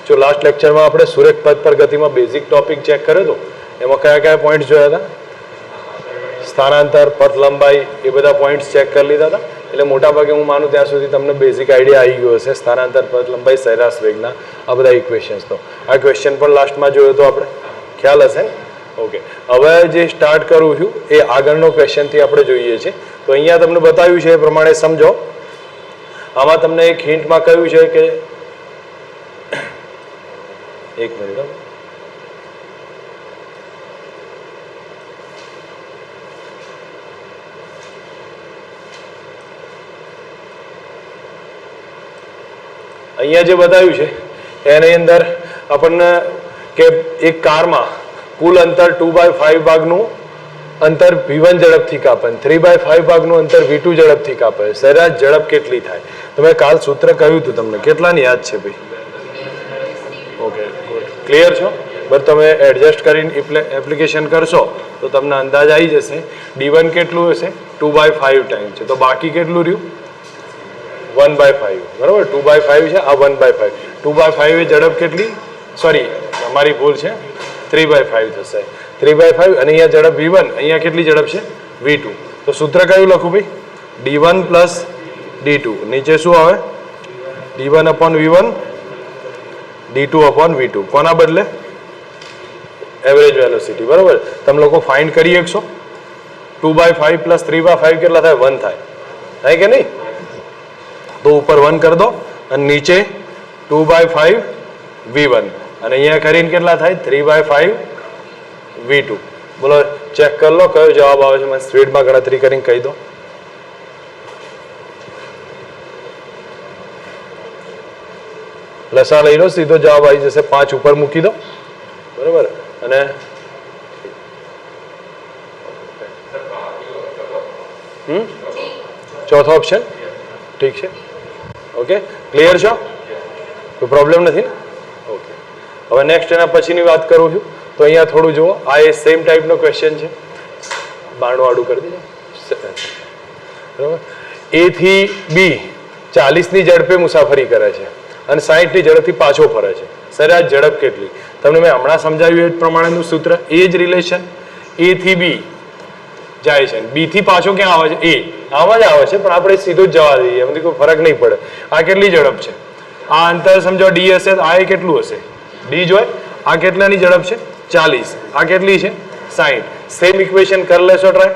જો લાસ્ટ લેક્ચરમાં આપણે સુરેખ પથ પર ગતિમાં બેઝિક ટોપિક ચેક કર્યો હતો, એમાં કયા કયા પોઈન્ટ્સ જોયા હતા? સ્થાનાંતર, પથ લંબાઈ, એ બધા પોઈન્ટ્સ ચેક કરી લીધા હતા. એટલે મોટાભાગે હું માનું ત્યાં સુધી તમને બેઝિક આઈડિયા આવી ગયો હશે સ્થાનાંતર, પથ લંબાઈ, સરેરાશ વેગના આ બધા ઇક્વેશન્સ. તો આ ક્વેશ્ચન પણ લાસ્ટમાં જોયો તો આપણે, ખ્યાલ હશે ને? ઓકે, હવે જે સ્ટાર્ટ કરું છું એ આગળનો ક્વેશ્ચનથી આપણે જોઈએ છીએ. તો અહીંયા તમને બતાવ્યું છે એ પ્રમાણે સમજો. આમાં તમને એક હિન્ટમાં કહ્યું છે કે એક મિનિટ, અહીંયા જે બતાવ્યું છે એની અંદર આપણને કે એક કારમાં કુલ અંતર 2/5 ભાગનું અંતર v1 ઝડપથી કાપે, 3/5 ભાગનું અંતર v2 ઝડપથી કાપે. સરેરાશ ઝડપ કેટલી થાય? તો મેં કાલ સૂત્ર કહ્યું હતું તમને, કેટલાની યાદ છે ભાઈ? ઓકે, ગુડ, ક્લિયર છો? બસ તમે એડજસ્ટ કરીને એપ્લિકેશન કરશો તો તમને અંદાજ આવી જશે. d1 કેટલું હશે? 2/5 ટાઈમ છે, તો બાકી કેટલું રહ્યું? 1/5. બરાબર, 2/5 છે, આ 1/5. 2/5 એ ઝડપ કેટલી? સોરી, અમારી ભૂલ છે, 3/5 થશે. 3/5 અને અહીંયા ઝડપ v1, અહીંયા કેટલી ઝડપ છે? v2. તો સૂત્ર કયું લખું ભાઈ? d1 plus d2. નીચે શું આવે? d1 upon v1, d2 upon v2. કોના બદલે? Average velocity. બરાબર, તમે લોકો ફાઇન્ડ કરી શકશો? 2/5 પ્લસ 3/5 કેટલા થાય? 1 થાય કે નહીં? તો ઉપર 1 કરી દો અને નીચે 2/5 v1 અને અહીંયા કરીને કેટલા થાય? 3/5 v2. બોલો, ચેક કરી લો કયો જવાબ આવે છે. મને સ્પીડમાં ગણતરી કરીને કહી દો. લસા લઈ લો, સીધો જવાબ આવી જશે. 5 ઉપર મૂકી દો. બરાબર, અને ચોથો ઓપ્શન ઠીક છે. ઓકે, ક્લિયર છો? કોઈ પ્રોબ્લેમ નથી ને? ઓકે, હવે નેક્સ્ટ એના પછીની વાત કરું છું. તો અહીંયા થોડું જુઓ, આ એ સેમ ટાઈપનો ક્વેશ્ચન છે. બાણું આડું કરી દેજો. બરાબર, એ થી બી 40ની ઝડપે મુસાફરી કરે છે અને 60ની ઝડપથી પાછો ફરે છે. સરેરાશ ઝડપ કેટલી? તમને મેં હમણાં સમજાવ્યું એ પ્રમાણેનું સૂત્ર, એ જ રિલેશન. એ થી બી જાય છે, બી થી પાછો ક્યાં આવે છે? એ આમાં જ આવે છે, પણ આપણે સીધું જ જવા દઈએ, એમાંથી કોઈ ફરક નહીં પડે. આ કેટલી ઝડપ છે? આ અંતર સમજો ડી હશે, આ એ કેટલું હશે? ડી જોય. આ કેટલાની ઝડપ છે? 40. આ કેટલી છે? 60. સેમ ઇક્વેશન કરી લેશો ટ્રાય,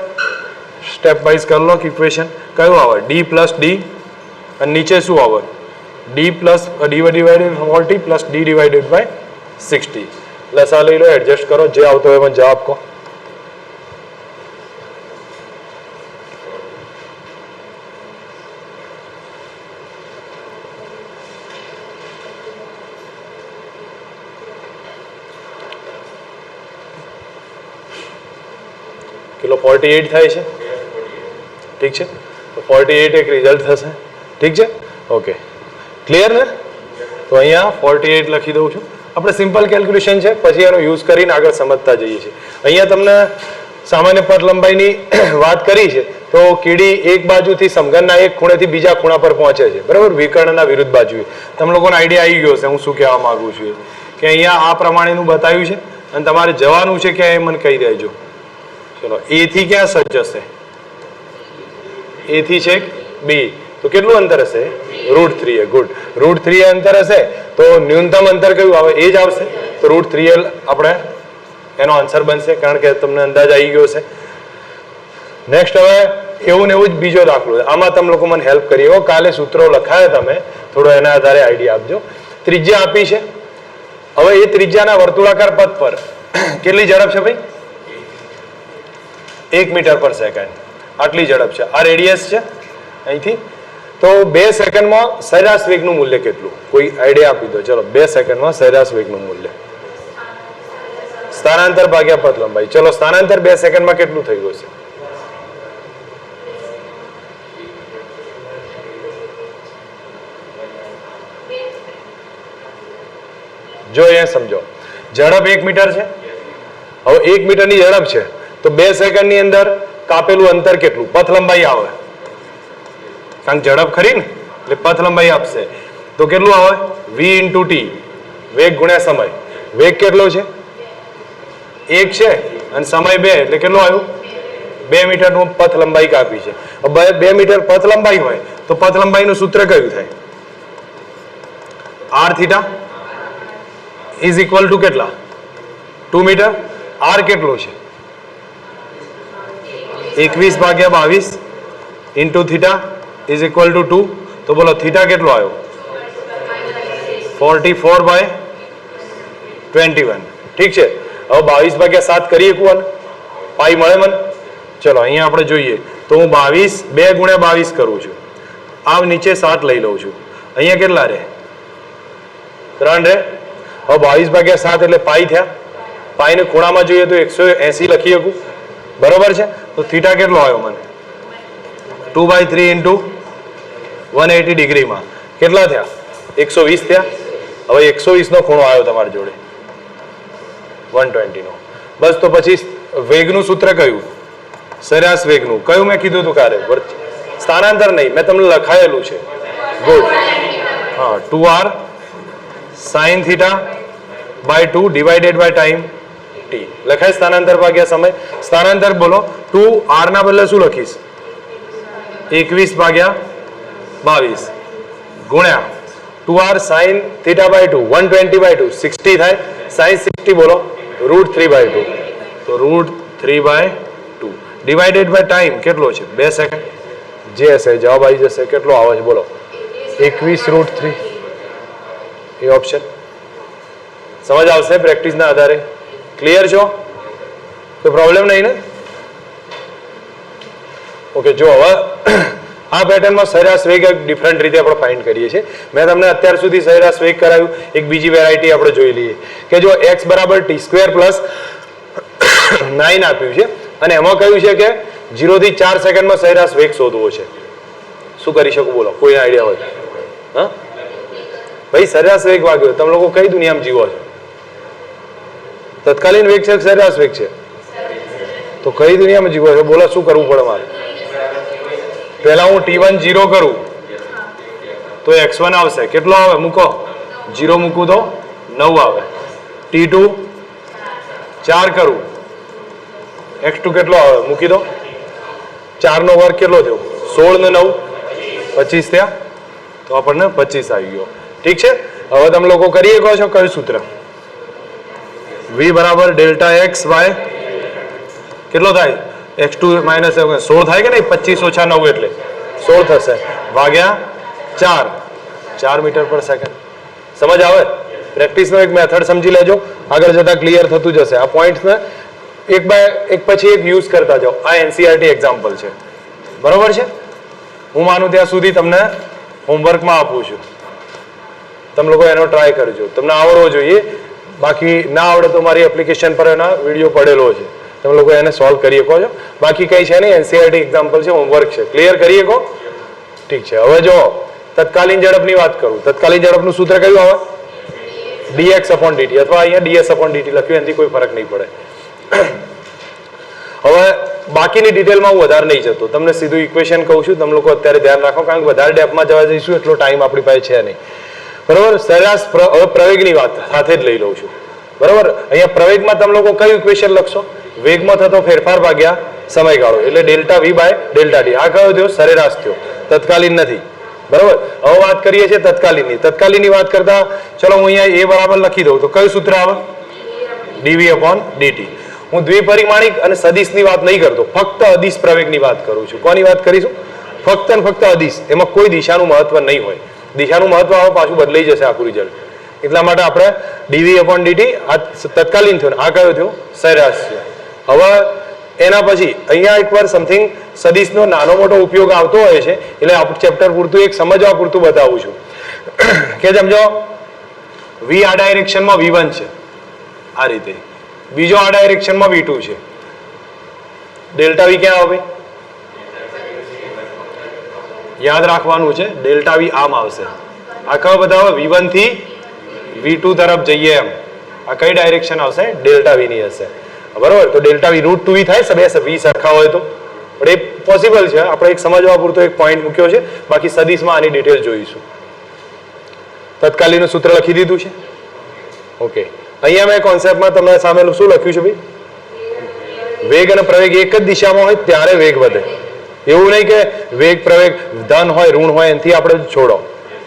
સ્ટેપ વાઇઝ કરી લો. ઇક્વેશન કયું આવે? ડી પ્લસ ડી અને નીચે શું આવે? D plus D divided 40 plus D divided by 60. લસા લઈ લો, એડજસ્ટ કરો, જે આવતો હોય એમાં જવાબ કહો. કિલો 48 થાય છે. ઠીક છે, તો 48 એક રિઝલ્ટ થશે. ઠીક છે, ઓકે, ક્લિયર ને? તો અહીંયા 48 લખી દઉં છું. આપણે સિમ્પલ કેલ્ક્યુલેશન છે, પછી એનો યુઝ કરીને આગળ સમજતા જઈએ છીએ. અહીંયા તમને સામાન્ય પથ લંબાઈની વાત કરી છે. તો કીડી એક બાજુથી સમઘનના એક ખૂણેથી બીજા ખૂણા પર પહોંચે છે. બરાબર, વિકર્ણના વિરુદ્ધ બાજુએ. તમે લોકોને આઈડિયા આવી ગયો છે હું શું કહેવા માંગુ છું. કે અહીંયા આ પ્રમાણેનું બતાવ્યું છે અને તમારે જવાનું છે ક્યાં એ મને કહી દેજો. ચલો, એ થી ક્યાં સજ્જ હશે? એ થી છે બી, તો કેટલું અંતર હશે? √3. ગુડ, √3 અંતર હશે તો ન્યૂનતમ અંતર કયું આવે? એ જ આવશે. તો √3 આપણે એનો આન્સર બનશે, કારણ કે તમને અંદાજ આવી ગયો છે. નેક્સ્ટ હવે એવું ને એવું જ બીજો દાખલો. આમાં તમે લોકો મને હેલ્પ કરી શકો. કાલે સૂત્રો લખાયા તમે, થોડો એના આધારે આઈડિયા આપજો. ત્રિજ્યા આપી છે. હવે એ ત્રિજ્યાના વર્તુળાકાર પથ પર કેટલી ઝડપ છે ભાઈ? 1 મીટર પર સેકન્ડ. આટલી ઝડપ છે. આ રેડિયસ છે અહીંથી. તો 2 સેકન્ડમાં સરેરાશ વેગનું મૂલ્ય કેટલું? કોઈ આઈડિયા આપી દો. ચલો, 2 સેકન્ડમાં સરેરાશ વેગનું મૂલ્ય. સ્થાનાંતર ભાગ્યા પથ લંબાઈ. ચલો, સ્થાનાંતર 2 સેકન્ડમાં કેટલું થઈ ગયું છે? જો અહીંયા સમજો, ઝડપ 1 મીટર છે. હવે 1 મીટરની ઝડપ છે તો 2 સેકન્ડની અંદર કાપેલું અંતર કેટલું? પથ લંબાઈ આવે, કારણ કે ઝડપ ખરી ને, એટલે પથ લંબાઈ આપશે. તો કેટલું આવે? v × t. વેગ ગુણ્યા સમય. વેગ કેટલો છે? 1 છે અને સમય 2 એટલે કેટલો આવ્યો? 2 મીટરનું પથ લંબાઈ કાપી છે. 2 મીટર પથ લંબાઈ હોય તો પથ લંબાઈનું સૂત્ર કયું થાય? r theta is equal to કેટલા? 2 મીટર. r કેટલો છે? 21/22 into theta is equal two 2. તો બોલો થીટા કેટલો આવ્યો? 44/21. ઠીક છે. હવે 22/7 કરીએ કોણ પાઈ મળે મને? ચલો અહીંયા આપણે જોઈએ તો હું 22 2 ગુણ્યા 22 કરું છું. આ નીચે 7 લઈ લઉં છું. અહીંયા કેટલા રહે? 3 રહે. હવે 22/7 એટલે પાઈ થયા. પાઈને ખૂણામાં જોઈએ તો 180 લખી શકું. બરોબર છે. તો થીટા કેટલો આવ્યો મને? 2/3 ઇન્ટુ 180 ડિગ્રીમાં કેટલા થયા? 120 થયા. હવે 120 નો ખૂણો આવ્યો તમારી જોડે 120 નો. બસ તો પછી વેગનું સૂત્ર કયું? સરેરાશ વેગનું કયું મેં કીધું હતું કારે? સ્થાનાંતર નહીં, મેં તમને લખાયેલું છે. ગુડ. હા, 2r sin θ/2 divided by time t લખાય. સ્થાનાંતર ભાગ્યા સમય. સ્થાનાંતર બોલો. 2r ના બદલે શું લખીશ? 21/22 ગુણ્યા 2r sin θ/2 120/2 60 થાય. sin 60 બોલો √3/2. તો √3/2 ડિવાઇડેડ બાય ટાઈમ કેટલો છે? 2 સેકન્ડ. જે હશે જવાબ આવી જશે. કેટલો આવે છે બોલો? 21√3. એ ઓપ્શન સમજ આવશે પ્રેક્ટિસના આધારે. ક્લિયર છો? કોઈ પ્રોબ્લેમ નહીં ને? ઓકે. જો હવે આ પેટર્નમાં સરેરાશ વેગ ડિફરન્ટ રીતે આપણે ફાઇન્ડ કરીએ છીએ. મેં તમને અત્યાર સુધી સરેરાશ વેગ કરાવ્યું. એક બીજી વેરાયટી આપણે જોઈ લઈએ કે જો x = t² + 9 આપ્યું છે અને એમાં કહ્યું છે કે 0 થી 4 સેકન્ડમાં સરેરાશ વેગ શોધવો છે. શું કરી શકું બોલો? કોઈ આઈડિયા હોય? હા ભાઈ, સરેરાશ વેગ વાગ્યો. તમે લોકો કઈ દુનિયામાં જીવો છો? તત્કાલીન વેગ છે કે સરેરાશ વેગ છે? તો કઈ દુનિયામાં જીવો છો બોલો? શું કરવું પડે મારે? પહેલા હું t1 0 કરું તો x1 આવશે. કેટલો આવે? મૂકો. 0 મૂકું તો 9 આવે. t2 4 કરું x2 કેટલો આવે? મૂકી દો. 4 નો વર્ગ કેટલો થયો? 16 ને 9 25 થયા. તો આપણને 25 આવી ગયો. ઠીક છે. હવે તમે લોકો કરી શકો છો કયું સૂત્ર? v = Δx બાય કેટલો થાય? x2 - 16 થાય કે નહીં? 25 - 9 એટલે 16 થશે ભાગ્યા 4 મીટર પર સેકન્ડ. સમજ આવે? પ્રેક્ટિસનો એક મેથડ સમજી લેજો. આગળ જતા ક્લિયર થતું જશે. આ પોઈન્ટ્સને એક પછી એક યુઝ કરતા જાઓ. આ NCERT એક્ઝામ્પલ છે. બરોબર છે? હું માનું ત્યાં સુધી તમને હોમવર્કમાં આપું છું. તમે લોકો એનો ટ્રાય કરજો. તમને આવડવો જોઈએ. બાકી ના આવડે તો મારી એપ્લિકેશન પર એના વિડીયો પડેલો છે. તમે લોકો એને સોલ્વ કરી શકો છો. બાકી કઈ છે નહીં. NCERT એક્ઝામ્પલ છે, હોમવર્ક છે. ક્લિયર કરી શકો? ઠીક છે. હવે જો તત્કાલીન ઝડપની વાત કરું. તત્કાલીન ઝડપનું સૂત્ર કયું આવે? dx/dt અથવા અહીંયા ds/dt લખ્યું. એનાથી કોઈ ફરક નહીં પડે. હવે બાકીની ડિટેલમાં હું વધારે નહીં જતો. તમને સીધું ઇક્વેશન કહું છું. તમે લોકો અત્યારે ધ્યાન રાખો, કારણ કે વધારે ડેપમાં જવા જઈશું એટલો ટાઈમ આપણી પાસે છે નહીં. બરોબર? સરેરાશ હવે પ્રવેગની વાત સાથે જ લઈ લઉં છું. બરોબર? અહીંયા પ્રવેગમાં તમે લોકો કયું ઇક્વેશન લખશો? વેગમાં થતો ફેરફાર ભાગ્યા સમયગાળો એટલે ΔV/ΔT. આ કયો થયો? સરેરાશ થયો. તત્કાલીન નથી. બરોબર? હવે વાત કરીએ છીએ તત્કાલીનની. તત્કાલીનની વાત કરતા ચલો હું અહીંયા a = લખી દઉં તો કયું સૂત્ર આવે? dV/dt. હું દ્વિપરિમાણિક અને સદિશની વાત નહીં કરતો, ફક્ત અદિશ પ્રવેગની વાત કરું છું. કોની વાત કરીશું? ફક્ત અને ફક્ત અદિશ. એમાં કોઈ દિશાનું મહત્વ નહીં હોય. દિશાનું મહત્વ આવે પાછું બદલાઈ જશે આખું રિઝલ્ટ. એટલા માટે આપણે dV/dt આ તત્કાલીન થયો. આ કયો થયો? સરેરાશ છે. હવે એના પછી અહીંયા એકવાર સમથિંગ સદિશનો નાનો મોટો ઉપયોગ આવતો હોય છે. એટલે આપણે ચેપ્ટર પૂરતું એક સમજવા પૂરતું બતાવું છું કે સમજો v આ ડાયરેક્શનમાં v1 છે આ રીતે, બીજો આ ડાયરેક્શનમાં v2 છે. ડેલ્ટા v ક્યાં આવે? યાદ રાખવાનું છે. ડેલ્ટા v આમ આવશે. આ કયો બતાવો? v1 થી v2 તરફ જઈએ એમ. આ કઈ ડાયરેક્શન આવશે? ડેલ્ટા v ની હશે. બરોબર? તો ડેલ્ટા v √2v થાય. બે v સરખા હોય તો પણ એ પોસિબલ છે. આપણે એક સમજવા પૂરતો એક પોઈન્ટ મૂક્યો છે. બાકી સદિશમાં આની ડિટેલ જોઈશું. તત્કાલીનનું સૂત્ર લખી દીધું છે. ઓકે, અહીંયા મેં કોન્સેપ્ટમાં તમને સામે શું લખ્યું છે ભાઈ? વેગ અને પ્રવેગ એક જ દિશામાં હોય ત્યારે વેગ વધે. એવું નહીં કે વેગ પ્રવેગ ધન હોય ઋણ હોય એનાથી આપણે છોડો,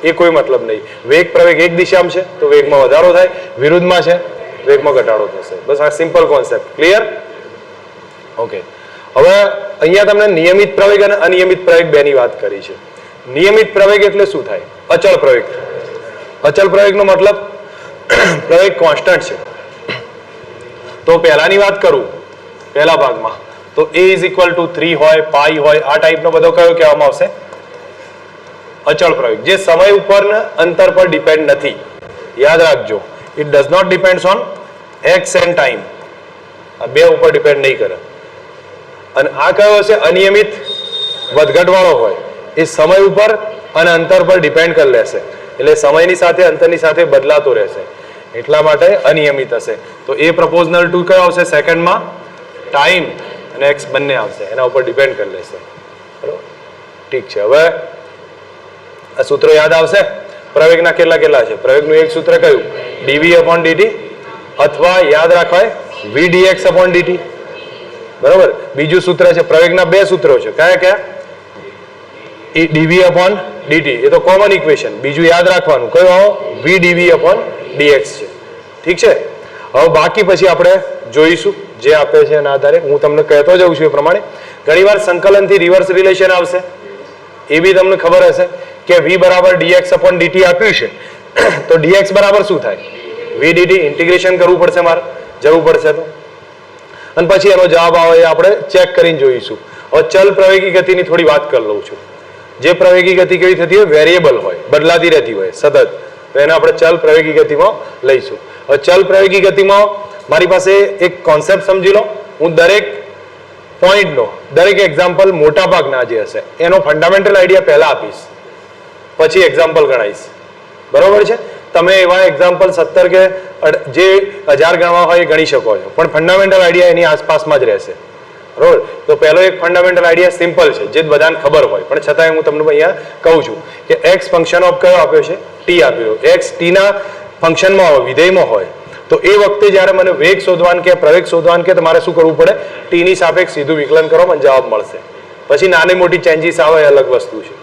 એ કોઈ મતલબ નહીં. વેગ પ્રવેગ એક દિશામાં છે તો વેગમાં વધારો થાય, વિરુદ્ધમાં છે વેગમાં ઘટાડો થશે. બસ આ સિમ્પલ કોન્સેપ્ટ. ક્લિયર? ઓકે, હવે અહીંયા તમને નિયમિત પ્રવેગ અને અનિયમિત પ્રવેગ બેની વાત કરી છે. નિયમિત પ્રવેગ એટલે શું થાય? અચળ પ્રવેગ. અચળ પ્રવેગનો મતલબ પ્રવેગ કોન્સ્ટન્ટ છે. તો પહેલાની વાત કરું, પહેલા ભાગમાં તો a ઇઝ ઇક્વલ ટુ 3 હોય, પાઈ હોય, આ ટાઈપનો બધો કયો કહેવામાં આવશે? અચળ પ્રવેગ, જે સમય ઉપર અંતર પર ડિપેન્ડ નથી. યાદ રાખજો, it does not depends on X and time. આ બે ઉપર ડિપેન્ડ નહીં કરે. અને આ કયો હશે? અનિયમિત વધઘટ વાળો હોય, એ સમય ઉપર અને અંતર પર ડિપેન્ડ કરી લેશે. એટલે સમયની સાથે અંતરની સાથે બદલાતો રહેશે, એટલા માટે અનિયમિત હશે. તો એ પ્રપોઝનલ ટુ કયો આવશે? સેકન્ડમાં ટાઈમ અને એક્સ બંને આવશે, એના ઉપર ડિપેન્ડ કરી લેશે. બરોબર, ઠીક છે. હવે આ સૂત્રો યાદ આવશે? પ્રવેગના કેટલા કેટલા છે? પ્રવેગનું એક સૂત્ર કયું? ડીવી અપોન ડીટી, અથવા યાદ રાખવાય વી ડીએક્સ અપોન ડીટી. બરોબર, બીજું સૂત્ર છે, પ્રવેગના બે સૂત્રો છે. કયા કયા? ડીવી અપોન ડીટી, એ તો કોમન ઇક્વેશન. બીજું યાદ રાખવાનું કયું? આવો વી ડીવી અપોન ડીએક્સ છે. ઠીક છે. હવે બાકી પછી આપણે જોઈશું જે આપે છે એના આધારે. હું તમને કહેતો જઉં છું એ પ્રમાણે. ઘણીવાર સંકલનથી રિવર્સ રિલેશન આવશે, એ બી તમને ખબર હશે કે v બરાબર dx અપોન dt આપ્યું છે તો dx બરાબર શું થાય? v dt. ઇન્ટિગ્રેશન કરવું પડશે મારે, જરૂર પડશે તો. અને પછી એનો જવાબ આવે એ આપણે ચેક કરીને જોઈશું. હવે ચલ પ્રવેગી ગતિની થોડી વાત કરી લઉં છું. જે પ્રવેગી ગતિ કેવી થતી હોય? વેરિયેબલ હોય, બદલાતી રહેતી હોય સતત, તો એને આપણે ચલ પ્રવેગી ગતિમાં લઈશું. હવે ચલ પ્રવેગી ગતિમાં મારી પાસે એક કોન્સેપ્ટ સમજી લો. હું દરેક પોઈન્ટનો, દરેક એક્ઝામ્પલ મોટા ભાગના જે હશે એનો ફંડામેન્ટલ આઈડિયા પહેલા આપીશ, પછી એક્ઝામ્પલ ગણાવીશ. બરોબર છે? તમે એવા એક્ઝામ્પલ 17 કે જે 1000 ગણવા હોય એ ગણી શકો છો, પણ ફંડામેન્ટલ આઈડિયા એની આસપાસમાં જ રહેશે. બરોબર? તો પહેલો એક ફંડામેન્ટલ આઈડિયા સિમ્પલ છે, જે બધાને ખબર હોય, પણ છતાંય હું તમને અહીંયા કહું છું કે એક્સ ફંક્શન ઓફ કયો આપ્યો છે? ટી આપ્યો. એક્સ ટીના ફંક્શનમાં હોય, વિધેયમાં હોય, તો એ વખતે જ્યારે મને વેગ શોધવાનું કે પ્રવેગ શોધવાનું કે તમારે શું કરવું પડે? ટીની સાપેક્ષ સીધું વિકલન કરો, મને જવાબ મળશે. પછી નાની મોટી ચેન્જીસ આવે એ અલગ વસ્તુ છે.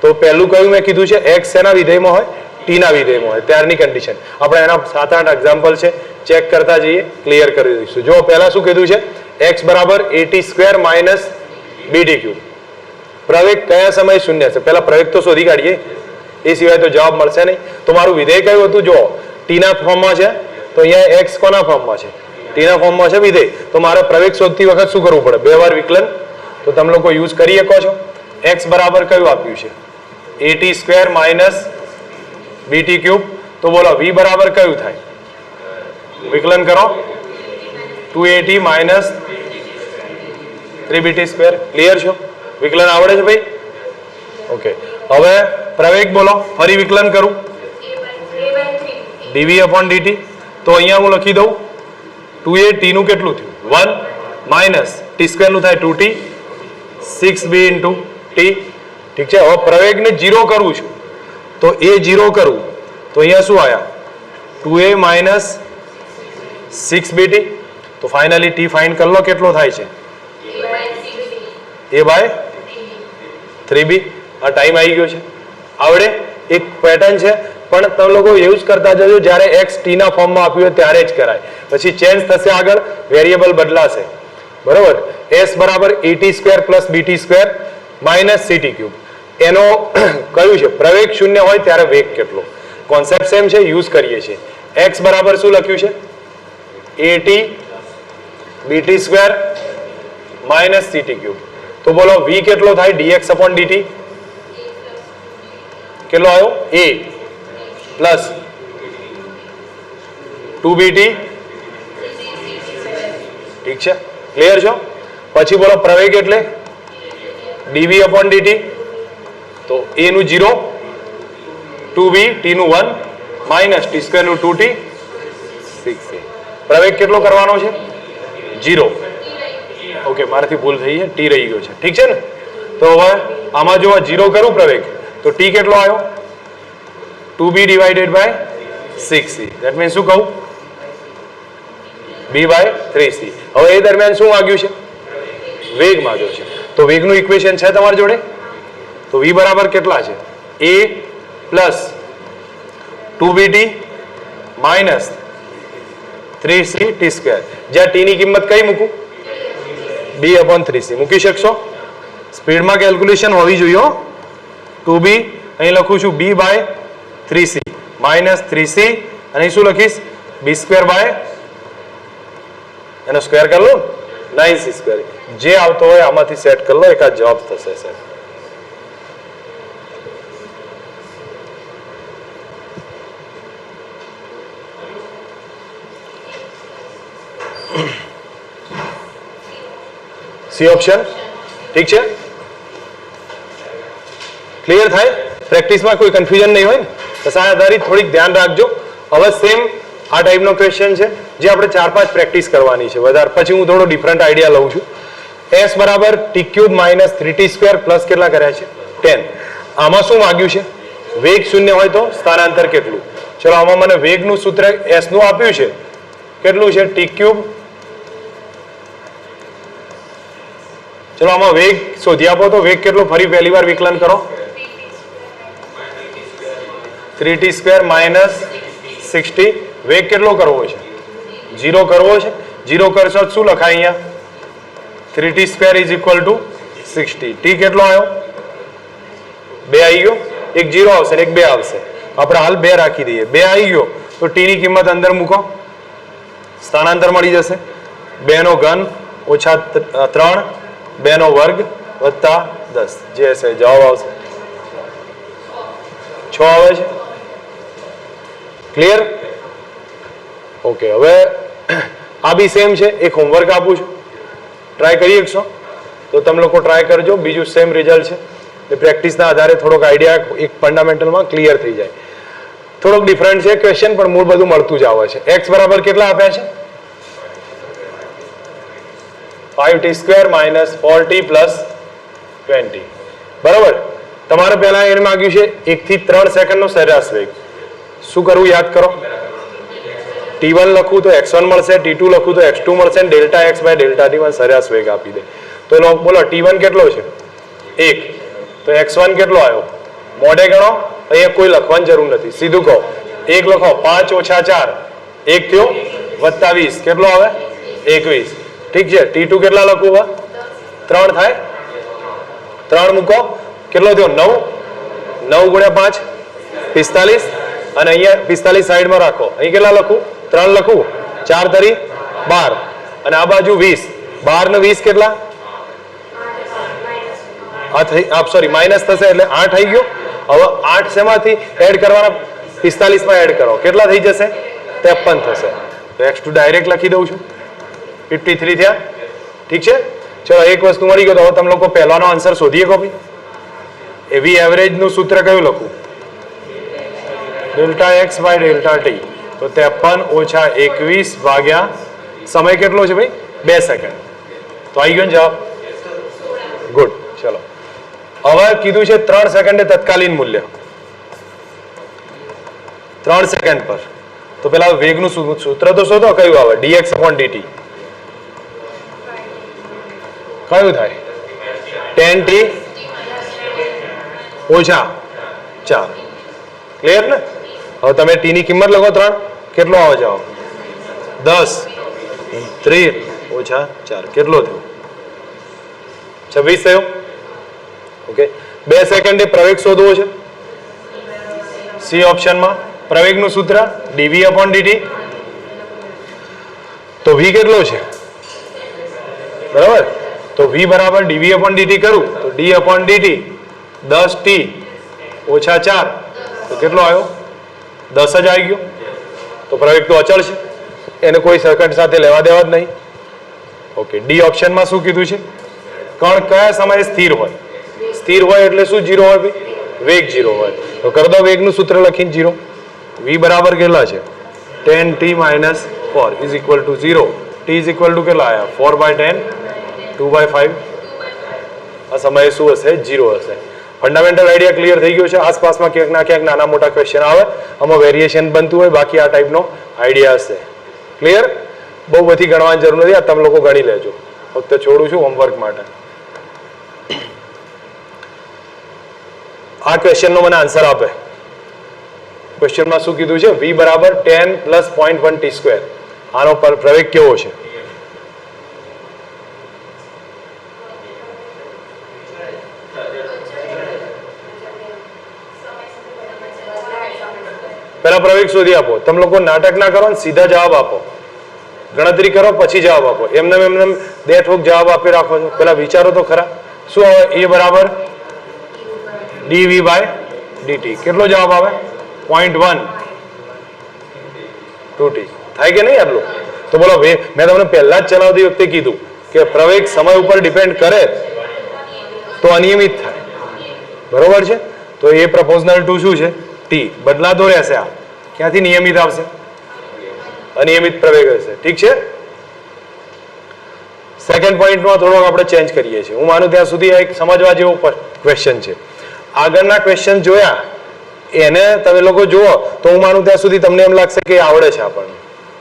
તો પહેલું કયું મેં કીધું છે? એક્સ એના વિધેયમાં હોય, ટીના વિધેયમાં હોય, ત્યારની કન્ડિશન. આપણે એના 7-8 એક્ઝામ્પલ છે, ચેક કરતા જઈએ, ક્લિયર કરી દઈશું. જો પહેલા શું કીધું છે? એક્સ બરાબર at² માઇનસ bd³. પ્રવેગ કયા સમયે શૂન્ય છે? પહેલા પ્રવેગ તો શોધી કાઢીએ, એ સિવાય તો જવાબ મળશે નહીં. તો મારું વિધેય કયું હતું? જો ટીના ફોર્મમાં છે, તો અહીંયા એક્સ કોના ફોર્મમાં છે? ટીના ફોર્મમાં છે વિધેય. તો મારે પ્રવેગ શોધતી વખત શું કરવું પડે? 2 વાર વિકલન. તો તમે લોકો યુઝ કરી શકો છો. એક્સ બરાબર કયું આપ્યું છે? at² minus bt³. તો બોલો v બરાબર કયું થાય? વિકલન કરો, 2at માઇનસ 3bt². ક્લિયર છો? વિકલન આવડે છે ભાઈ? ઓકે. હવે પ્રવેગ બોલો, ફરી વિકલન કરું, dv અપોન dt. તો અહીંયા હું લખી દઉં 2at નું કેટલું થયું? 1 માઇનસ t² નું થાય 2t, 6b ઇન્ટુ t. ઠીક છે. હવે પ્રવેગને 0 કરવું છું, તો એ 0 કરવું, તો અહીંયા શું આવ્યા? 2a minus 6bt. તો ફાઇનલી t ફાઇન્ડ કરી લો, કેટલો થાય છે? a by 3b. આ ટાઈમ આવી ગયો છે. આવડે? એક પેટર્ન છે, પણ તમે લોકો યુઝ કરતા જજો. જ્યારે એક્સ ટીના ફોર્મમાં આપ્યું હોય ત્યારે જ કરાય, પછી ચેન્જ થશે, આગળ વેરિયેબલ બદલાશે. બરોબર? એસ બરાબર at² plus bt² minus ct³. એનો કયું છે? પ્રવેગ શૂન્ય હોય ત્યારે વેગ કેટલો? કોન્સેપ્ટ સેમ છે, યુઝ કરીએ છીએ. એક્સ બરાબર શું લખ્યું છે? at bt² minus ct³. તો બોલો v કેટલો થાય? dx upon dt. કેટલો આવ્યો? a plus 2bt. ઠીક છે, ક્લિયર છો? પછી બોલો પ્રવેગ એટલે dv અપોન dt. તો a નું 0, 2b, t નું 1 માઇનસ t² નું 2t, 6a. પ્રવેગ કેટલો કરવાનો છે? 0. ઓકે, મારાથી ભૂલ થઈ છે, t રહી ગયો છે. ઠીક છે ને? તો હવે આમાં જો 0 કરું પ્રવેગ, તો t કેટલો આવ્યો? 2b divided by 6c. That means શું કહું? b/3c. હવે એ દરમિયાન શું માંગ્યું છે? વેગ માંગ્યો છે. તો વેગનું ઇક્વેશન છે તમારી જોડે? તો v બરાબર કેટલા છે? a plus 2bt minus 3c t square. જ્યાં t ની કિંમત કઈ મૂકું? b/3c મૂકી શકશો? સ્પીડમાં કેલ્ક્યુલેશન હોવી જોઈએ. 2b અહીં લખું છું b/3c માઇનસ 3c અને શું લખીશ? b² એનો સ્ક્વેર કરી લો 9c². જે આવતો હોય આમાંથી સેટ કરી લો, એક આ જવાબ થશે સર. C option. ઠીક છે, ક્લિયર થાય? પ્રેક્ટિસમાં કોઈ કન્ફ્યુઝન નહીં હોય ને? તો આ આધારિત થોડીક ધ્યાન રાખજો. હવે સેમ આ ટાઈપનો ક્વેશ્ચન છે જે આપણે 4-5 પ્રેક્ટિસ કરવાની છે વધારે. પછી હું થોડો ડિફરન્ટ આઈડિયા લઉં છું. s બરાબર t³ માઇનસ 3t² પ્લસ કેટલા કર્યા છે? 10. આમાં શું માંગ્યું છે? વેગ શૂન્ય હોય તો સ્થાનાંતર કેટલું? ચલો આમાં મને વેગનું સૂત્ર s નું આપ્યું છે. કેટલું છે? t³. ચલો આમાં વેગ શોધી આપો તો વેગ કેટલો? ફરી પહેલી વાર વિકલન કરો. 3t² minus 60. વેગ કેટલો કરવો છે? 0 કરવો છે. 0 કરશો શું લખાય અહીંયા? 3t² is equal two 60. t કેટલો આવ્યો? 2 આવી ગયો. એક 0 આવશે ને એક 2 આવશે. આપણે હાલ 2 રાખી દઈએ. 2 આવી ગયો તો t ની કિંમત અંદર મૂકો, સ્થાનાંતર મળી જશે. 2 નો ઘન ઓછા 3, 2 નો વર્ગ વત્તા 10. જે હશે જવાબ આવશે 6 આવે છે. ક્લિયર? ઓકે, હવે આ બી સેમ છે. એક હોમવર્ક આપું છું, ટ્રાય કરી શકશો તો તમે લોકો ટ્રાય કરજો. બીજું સેમ રિઝલ્ટ છે. એટલે પ્રેક્ટિસના આધારે થોડોક આઈડિયા એક ફંડામેન્ટલમાં ક્લિયર થઈ જાય. થોડોક ડિફરન્ટ છે ક્વેશ્ચન, પણ મૂળ બધું મળતું જ આવે છે. x બરાબર કેટલા આપ્યા છે? 5t² minus 4t plus 20. બરાબર. તમારે પહેલા એને માંગ્યું છે 1 થી 3 સેકન્ડનો સરેરાશ વેગ. શું કરવું યાદ કરો? t1 લખું તો x1 મળશે, t2 લખું તો x2 મળશે, અને delta x by delta t સરેરાશ વેગ આપી દે. તો બોલો t1 કેટલો છે? 1. તો x1 કેટલો આવ્યો? મોઢે ગણો, અહીંયા કોઈ લખવાની જરૂર નથી, સીધું કહો. 1 લખો. 5 ઓછા 4 1 થયો વત્તા 20 કેટલો આવે? 21. ઠીક છે. t2 કેટલા લખું? 3 થાય. 3 મૂકો કેટલો થયો? 9. 9 ગુણ્યા 5 45. અને અહીંયા 45 સાઈડમાં રાખો. અહીં કેટલા લખું? 3 લખું. 4 તરી 12 અને આ બાજુ 20. 12 ને 20 કેટલા? સોરી માઇનસ થશે એટલે 8 થઈ ગયો. હવે 8 શેમાંથી એડ કરવાના? 45 માં એડ કરો. કેટલા થઈ જશે? 53 થશે. તો x2 ડાયરેક્ટ લખી દઉં છું. 53 થયા. ઠીક છે. ચલો એક વસ્તુ મળી ગયો. તો હવે તમે લોકો પહેલાનો આન્સર શોધીએ કોપી. એવી એવરેજ નું સૂત્ર કયું લખું? Delta x by delta t. તો 53 ઓછા 21 ભાગ્યા સમય કેટલો છે ભાઈ? 2 સેકન્ડ. તો આવી ગયો ને જવાબ? ગુડ. ચલો હવે કીધું છે 3 સેકન્ડે તત્કાલીન મૂલ્ય. 3 સેકન્ડ પર. તો પેલા વેગનું સૂત્ર તો શોધો. કયું આવે? dx/dt. કયું થાય? 10t ઓછા 4. ક્લિયર ને? હવે તમે t ની કિંમત લખો 3. કેટલો આવે જવાબ? 10. 3 ઓછા 4 કેટલો થયો? 26 થયો. ઓકે. 2 સેકન્ડે પ્રવેગ શોધવો છે. સી ઓપ્શનમાં પ્રવેગનું સૂત્ર dv/dt. તો v કેટલો છે? બરાબર. તો v બરાબર dv/dt કરું તો d/dt 10t ઓછા 4 તો કેટલો આવ્યો? 10 જ આવી ગયો. તો પ્રવેગ તો અચળ છે, એને કોઈ સેકન્ડ સાથે લેવા દેવા જ નહીં. ઓકે. ડી ઓપ્શનમાં શું કીધું છે? કણ કયા સમયે સ્થિર હોય? સ્થિર હોય એટલે શું 0 હોય ભાઈ? વેગ 0 હોય. તો કરી દો વેગનું સૂત્ર લખીને 0. v બરાબર કેટલા છે? 10t minus 4 is equal two 0. t is equal to કેટલા આવ્યા? 4/10 2/5. આ સમયે શું હશે? 0 હશે. ફંડામેન્ટલ આઈડિયા ક્લિયર થઈ ગયો છે. આસપાસમાં ક્યાંક ના ક્યાંક નાના મોટા ક્વેશ્ચન આવે, આમાં વેરિએશન બનતું હોય, બાકી આ ટાઈપનો આઈડિયા હશે. ક્લિયર? બહુ બધી ગણવાની જરૂર નથી, આ તમે લોકો ગણી લેજો, ફક્ત છોડું છું હોમવર્ક માટે. આ ક્વેશ્ચનનો મને આન્સર આપે. ક્વેશ્ચનમાં શું કીધું છે? v બરાબર 10 પ્લસ 0.1 t સ્ક્વેર. આનો પ્રવેગ કેવો છે? પેલા પ્રવેગ શોધી આપો. તમે લોકો નાટક ના કરો ને સીધા જવાબ આપો. ગણતરી કરો પછી જવાબ આપો. એમને બે ઠોક જવાબ આપી રાખો છો. પેલા વિચારો તો ખરા. શું આવે? a બરાબર dv બાય dt. કેટલો જવાબ આવે? 0.1 2t. થાય કે નહીં આટલું? તો બોલો, મેં તમને પહેલા જ ચલાવતી વખતે કીધું કે પ્રવેગ સમય ઉપર ડિપેન્ડ કરે તો અનિયમિત થાય. બરોબર છે? તો એ પ્રપોઝનલ ટુ શું છે? t. બદલાતો રહેશે. આ ક્યાંથી નિયમિત આવશે? અનિયમિત પ્રવેગ હશે. ઠીક છે. સેકન્ડ પોઈન્ટમાં થોડોક આપણે ચેન્જ કરીએ છીએ. હું માનું ત્યાં સુધી એક સમજવા જેવો ક્વેશ્ચન છે. આગળના ક્વેશ્ચન જોયા એને તમે લોકો જુઓ તો હું માનું ત્યાં સુધી તમને એમ લાગશે કે આવડે છે આપણને.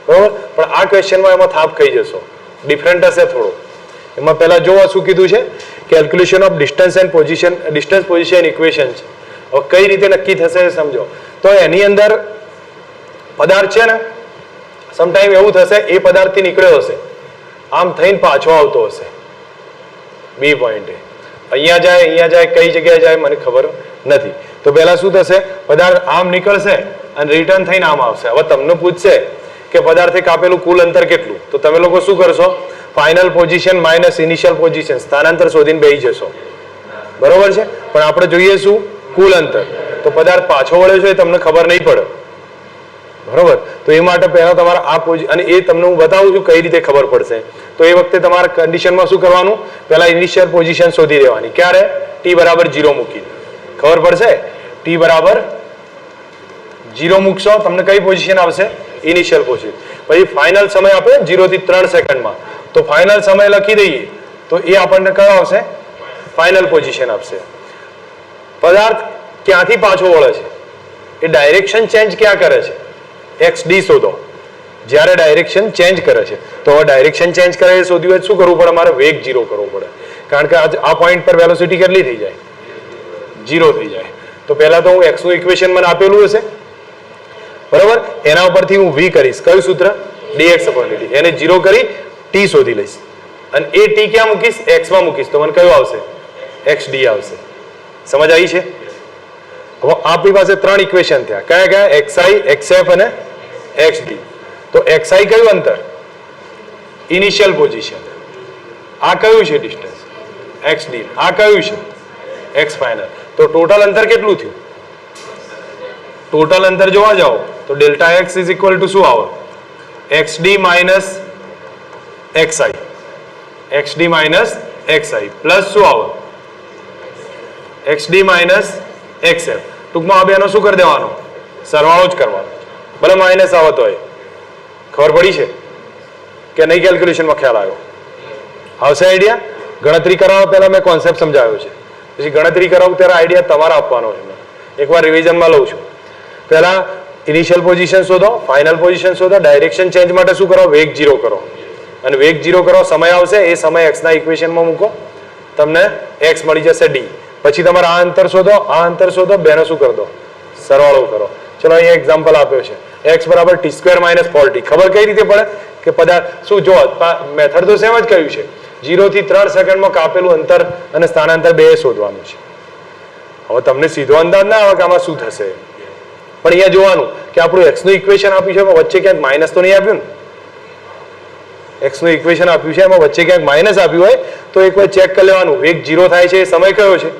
બરોબર? પણ આ ક્વેશ્ચનમાં એમાં થાપ ખાઈ જશો. ડિફરન્ટ હશે થોડો. એમાં પહેલા જોવો શું કીધું છે? Calculation of distance and position, distance position equation છે. હવે કઈ રીતે નક્કી થશે એ સમજો. તો એની અંદર પદાર્થ છે ને, સમટાઈમ એવું થશે એ પદાર્થથી નીકળ્યો હશે, આમ થઈને પાછો આવતો હશે બી પોઈન્ટે. અહીંયા જાય કઈ જગ્યાએ જાય મને ખબર નથી. તો પહેલા શું થશે? પદાર્થ આમ નીકળશે અને રિટર્ન થઈને આમ આવશે. હવે તમને પૂછશે કે પદાર્થે કાપેલું કુલ અંતર કેટલું, તો તમે લોકો શું કરશો? Final position minus initial position, સ્થાનાંતર શોધીને બેસી જશો. બરોબર છે? પણ આપણે જોઈએ શું? કુલ અંતર. તો પદાર્થ પાછો વળ્યો છે એ તમને ખબર નહીં પડે. બરોબર? તો એ માટે પહેલા તમારે આ અને એ તમને હું બતાવું છું કઈ રીતે ખબર પડશે. તો એ વખતે તમારા કન્ડિશનમાં શું કરવાનું? પહેલા ઇનિશિયલ પોઝિશન શોધી દેવાની. ક્યારે? t બરાબર 0 મૂકીને. ખબર પડશે? t બરાબર 0 મૂકશો તમને કઈ પોઝિશન આવશે? Initial position. પછી ફાઇનલ સમય આપે 0 થી 3 સેકન્ડમાં, તો ફાઇનલ સમય લખી દઈએ તો એ આપણને કયો આવશે? ફાઇનલ પોઝિશન આપશે. પદાર્થ ક્યાંથી પાછો વળે છે? એ ડાયરેક્શન ચેન્જ ક્યાં કરે છે? xd શોધો. જ્યારે ડાયરેક્શન ચેન્જ કરે છે તો હવે ડાયરેક્શન ચેન્જ કરે એ શોધ્યું હોય શું કરવું પડે? મારે વેગ 0 કરવો પડે. કારણ કે આ પોઈન્ટ પર વેલોસિટી કેટલી થઈ જાય? 0 થઈ જાય. તો પહેલા તો હું x નું ઇક્વેશન મને આપેલું હશે, બરાબર? એના ઉપરથી હું v કરીશ. કયું સૂત્ર? dx/dt. એને 0 કરી t શોધી લઈશ અને એ t ક્યાં મૂકીશ? x માં મૂકીશ. તો મને કયું આવશે? xd આવશે. સમજ આવી છે? હવે આપણી પાસે ત્રણ ઇક્વેશન થયા. કયા કયા? xi, xf અને xd. તો xi કયું અંતર? Initial position. આ કયું છે? ડિસ્ટન્સ. xd. આ કયું છે? x final. તો ટોટલ અંતર કેટલું થયું? ટોટલ અંતર જોવા જાઓ તો delta x is equal two શું આવે? xd minus xi. xd minus xi plus શું આવે? xd minus xf. ટૂંકમાં આ બેનો શું કરી દેવાનો? સરવાળો જ કરવાનો. ભલે માઇનસ આવે તો ખબર પડી છે કે નહીં? કેલ્ક્યુલેશનમાં ખ્યાલ આવ્યો? આવશે આઈડિયા? ગણતરી કરાવવા પહેલા મેં કોન્સેપ્ટ સમજાવ્યો છે, પછી ગણતરી કરાવું ત્યારે આઈડિયા તમારે આપવાનો છે. એકવાર રિવિઝનમાં લઉં છું. પહેલા ઇનિશિયલ પોઝિશન શોધો, ફાઇનલ પોઝિશન શોધો, ડાયરેક્શન ચેન્જ માટે શું કરો? વેગ 0 કરો. અને વેગ 0 કરો, સમય આવશે એ સમય x ના ઇક્વેશનમાં મૂકો, તમને x મળી જશે d. પછી તમારે આ અંતર શોધો, આ અંતર શોધો, બેનો શું કરી દો? સરવાળો કરો. ચલો અહીંયા એક્ઝામ્પલ આપ્યો છે x બરાબર t² - 4t. ખબર કઈ રીતે પડે કે પદાર્થ શું? જો મેથડ તો સેમ જ કહ્યું છે, 0 થી 3 સેકન્ડમાં કાપેલું અંતર અને સ્થાનાંતર બે શોધવાનું છે. હવે તમને સીધો અંદાજ ના આવે કે આમાં શું થશે, પણ અહીંયા જોવાનું કે આપણું x નું ઇક્વેશન આપ્યું છે, વચ્ચે ક્યાંક માઇનસ તો નહીં આપ્યું ને? x નું ઇક્વેશન આપ્યું છે એમાં વચ્ચે ક્યાંક માઇનસ આપ્યું હોય તો એકવાર ચેક કરી લેવાનું. વેગ 0 થાય છે એ સમય કયો છે?